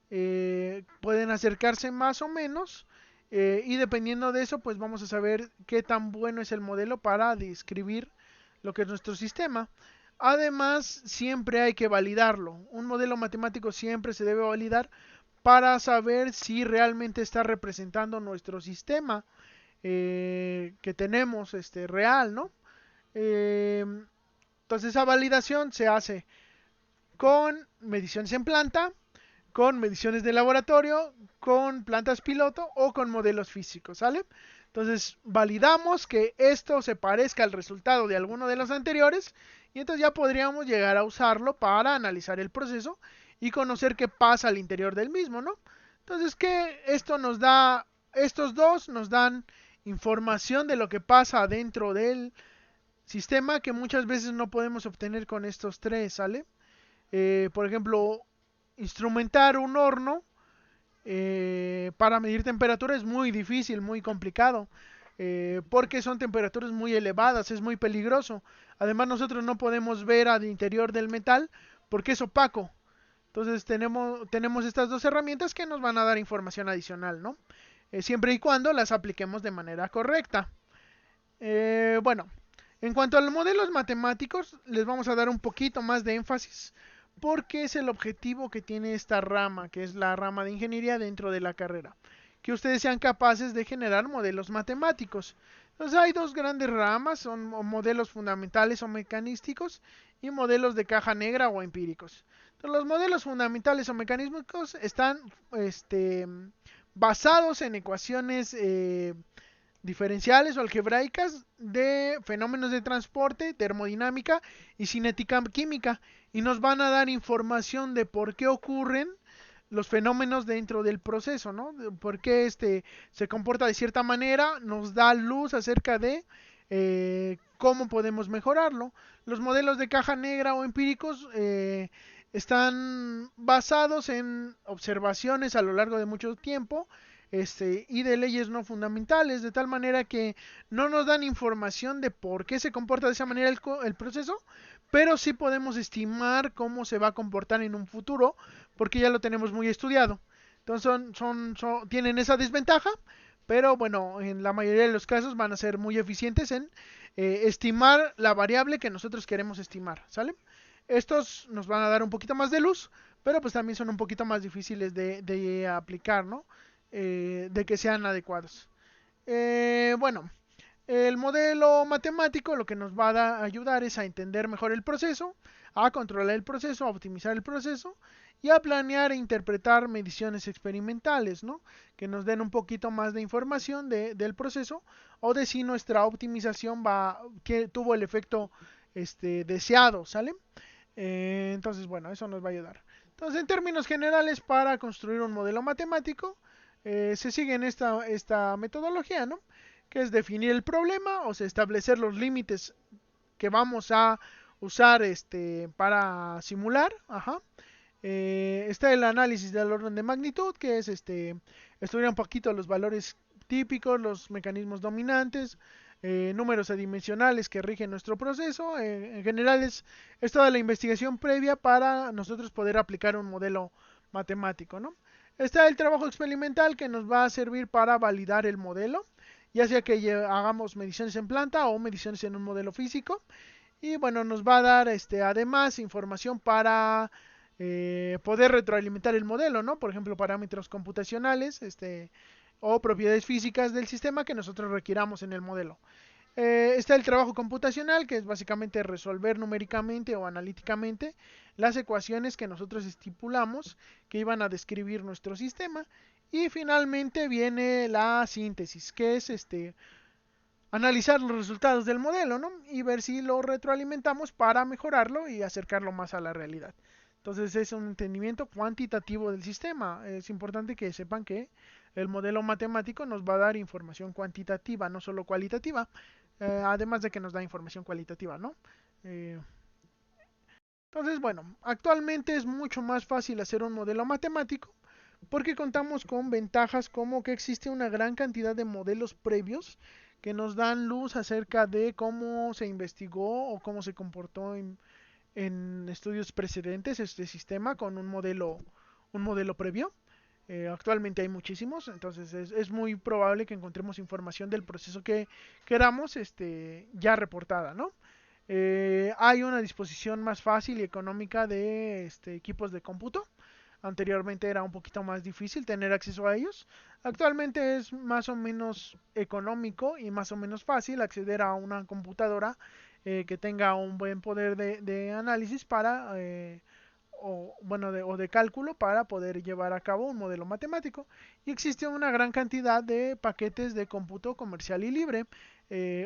Pueden acercarse más o menos y dependiendo de eso pues vamos a saber qué tan bueno es el modelo para describir lo que es nuestro sistema. Además siempre hay que validarlo. Un modelo matemático siempre se debe validar para saber si realmente está representando nuestro sistema que tenemos real, ¿no? Eh, entonces esa validación se hace con mediciones en planta, con mediciones de laboratorio, con plantas piloto o con modelos físicos, ¿sale? Entonces validamos que esto se parezca al resultado de alguno de los anteriores y entonces ya podríamos llegar a usarlo para analizar el proceso y conocer qué pasa al interior del mismo, ¿no? Entonces que esto nos da, estos dos nos dan información de lo que pasa dentro del sistema que muchas veces no podemos obtener con estos tres, ¿sale? Por ejemplo, instrumentar un horno para medir temperatura es muy difícil, muy complicado, porque son temperaturas muy elevadas, es muy peligroso. Además nosotros no podemos ver al interior del metal porque es opaco. Entonces tenemos estas dos herramientas que nos van a dar información adicional, ¿no? Siempre y cuando las apliquemos de manera correcta. Bueno, en cuanto a los modelos matemáticos, les vamos a dar un poquito más de énfasis porque es el objetivo que tiene esta rama, que es la rama de ingeniería dentro de la carrera. Que ustedes sean capaces de generar modelos matemáticos. Entonces hay dos grandes ramas, son modelos fundamentales o mecanísticos y modelos de caja negra o empíricos. Entonces, los modelos fundamentales o mecanísticos están basados en ecuaciones diferenciales o algebraicas de fenómenos de transporte, termodinámica y cinética química y nos van a dar información de por qué ocurren los fenómenos dentro del proceso, ¿no? Por qué se comporta de cierta manera, nos da luz acerca de cómo podemos mejorarlo. Los modelos de caja negra o empíricos están basados en observaciones a lo largo de mucho tiempo y de leyes no fundamentales, de tal manera que no nos dan información de por qué se comporta de esa manera el proceso, pero sí podemos estimar cómo se va a comportar en un futuro, porque ya lo tenemos muy estudiado. Entonces tienen esa desventaja, pero bueno, en la mayoría de los casos van a ser muy eficientes en estimar la variable que nosotros queremos estimar, ¿sale? Estos nos van a dar un poquito más de luz, pero pues también son un poquito más difíciles de aplicar, ¿no? De que sean adecuados. Bueno, el modelo matemático lo que nos va a ayudar es a entender mejor el proceso, a controlar el proceso, a optimizar el proceso y a planear e interpretar mediciones experimentales, ¿no? Que nos den un poquito más de información del proceso o de si nuestra optimización que tuvo el efecto deseado, ¿sale? Entonces, bueno, eso nos va a ayudar. Entonces, en términos generales, para construir un modelo matemático, se sigue en esta metodología, ¿no? Que es definir el problema, o sea, establecer los límites que vamos a usar para simular. Ajá. Está el análisis del orden de magnitud, que es estudiar un poquito los valores típicos, los mecanismos dominantes, números adimensionales que rigen nuestro proceso. En general es toda la investigación previa para nosotros poder aplicar un modelo matemático, ¿no? Está el trabajo experimental que nos va a servir para validar el modelo, ya sea que hagamos mediciones en planta o mediciones en un modelo físico. Y bueno, nos va a dar además información para poder retroalimentar el modelo, ¿no? Por ejemplo, parámetros computacionales, o propiedades físicas del sistema que nosotros requiramos en el modelo. Está el trabajo computacional, que es básicamente resolver numéricamente o analíticamente las ecuaciones que nosotros estipulamos que iban a describir nuestro sistema. Y finalmente viene la síntesis, que es analizar los resultados del modelo, ¿no? Y ver si lo retroalimentamos para mejorarlo y acercarlo más a la realidad. Entonces es un entendimiento cuantitativo del sistema. Es importante que sepan que el modelo matemático nos va a dar información cuantitativa, no solo cualitativa, además de que nos da información cualitativa, ¿no? Eh, entonces, bueno, actualmente es mucho más fácil hacer un modelo matemático porque contamos con ventajas como que existe una gran cantidad de modelos previos que nos dan luz acerca de cómo se investigó o cómo se comportó en estudios precedentes este sistema con un modelo previo. Actualmente hay muchísimos, entonces es muy probable que encontremos información del proceso que queramos ya reportada, ¿no? Hay una disposición más fácil y económica de equipos de cómputo. Anteriormente era un poquito más difícil tener acceso a ellos. Actualmente es más o menos económico y más o menos fácil acceder a una computadora que tenga un buen poder de análisis para o de cálculo para poder llevar a cabo un modelo matemático. Y existe una gran cantidad de paquetes de cómputo comercial y libre.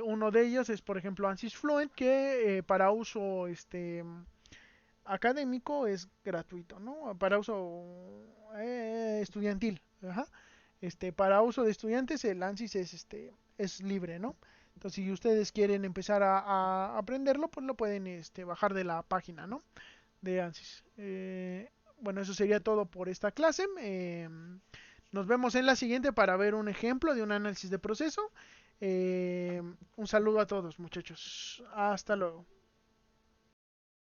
Uno de ellos es, por ejemplo, ANSYS Fluent, que para uso académico es gratuito, ¿no? Para uso estudiantil, ajá. Para uso de estudiantes el ANSYS es libre, ¿no? Entonces, si ustedes quieren empezar a aprenderlo, pues lo pueden bajar de la página, ¿no? De ANSYS. Bueno, eso sería todo por esta clase. Nos vemos en la siguiente para ver un ejemplo de un análisis de proceso. Un saludo a todos, muchachos. Hasta luego.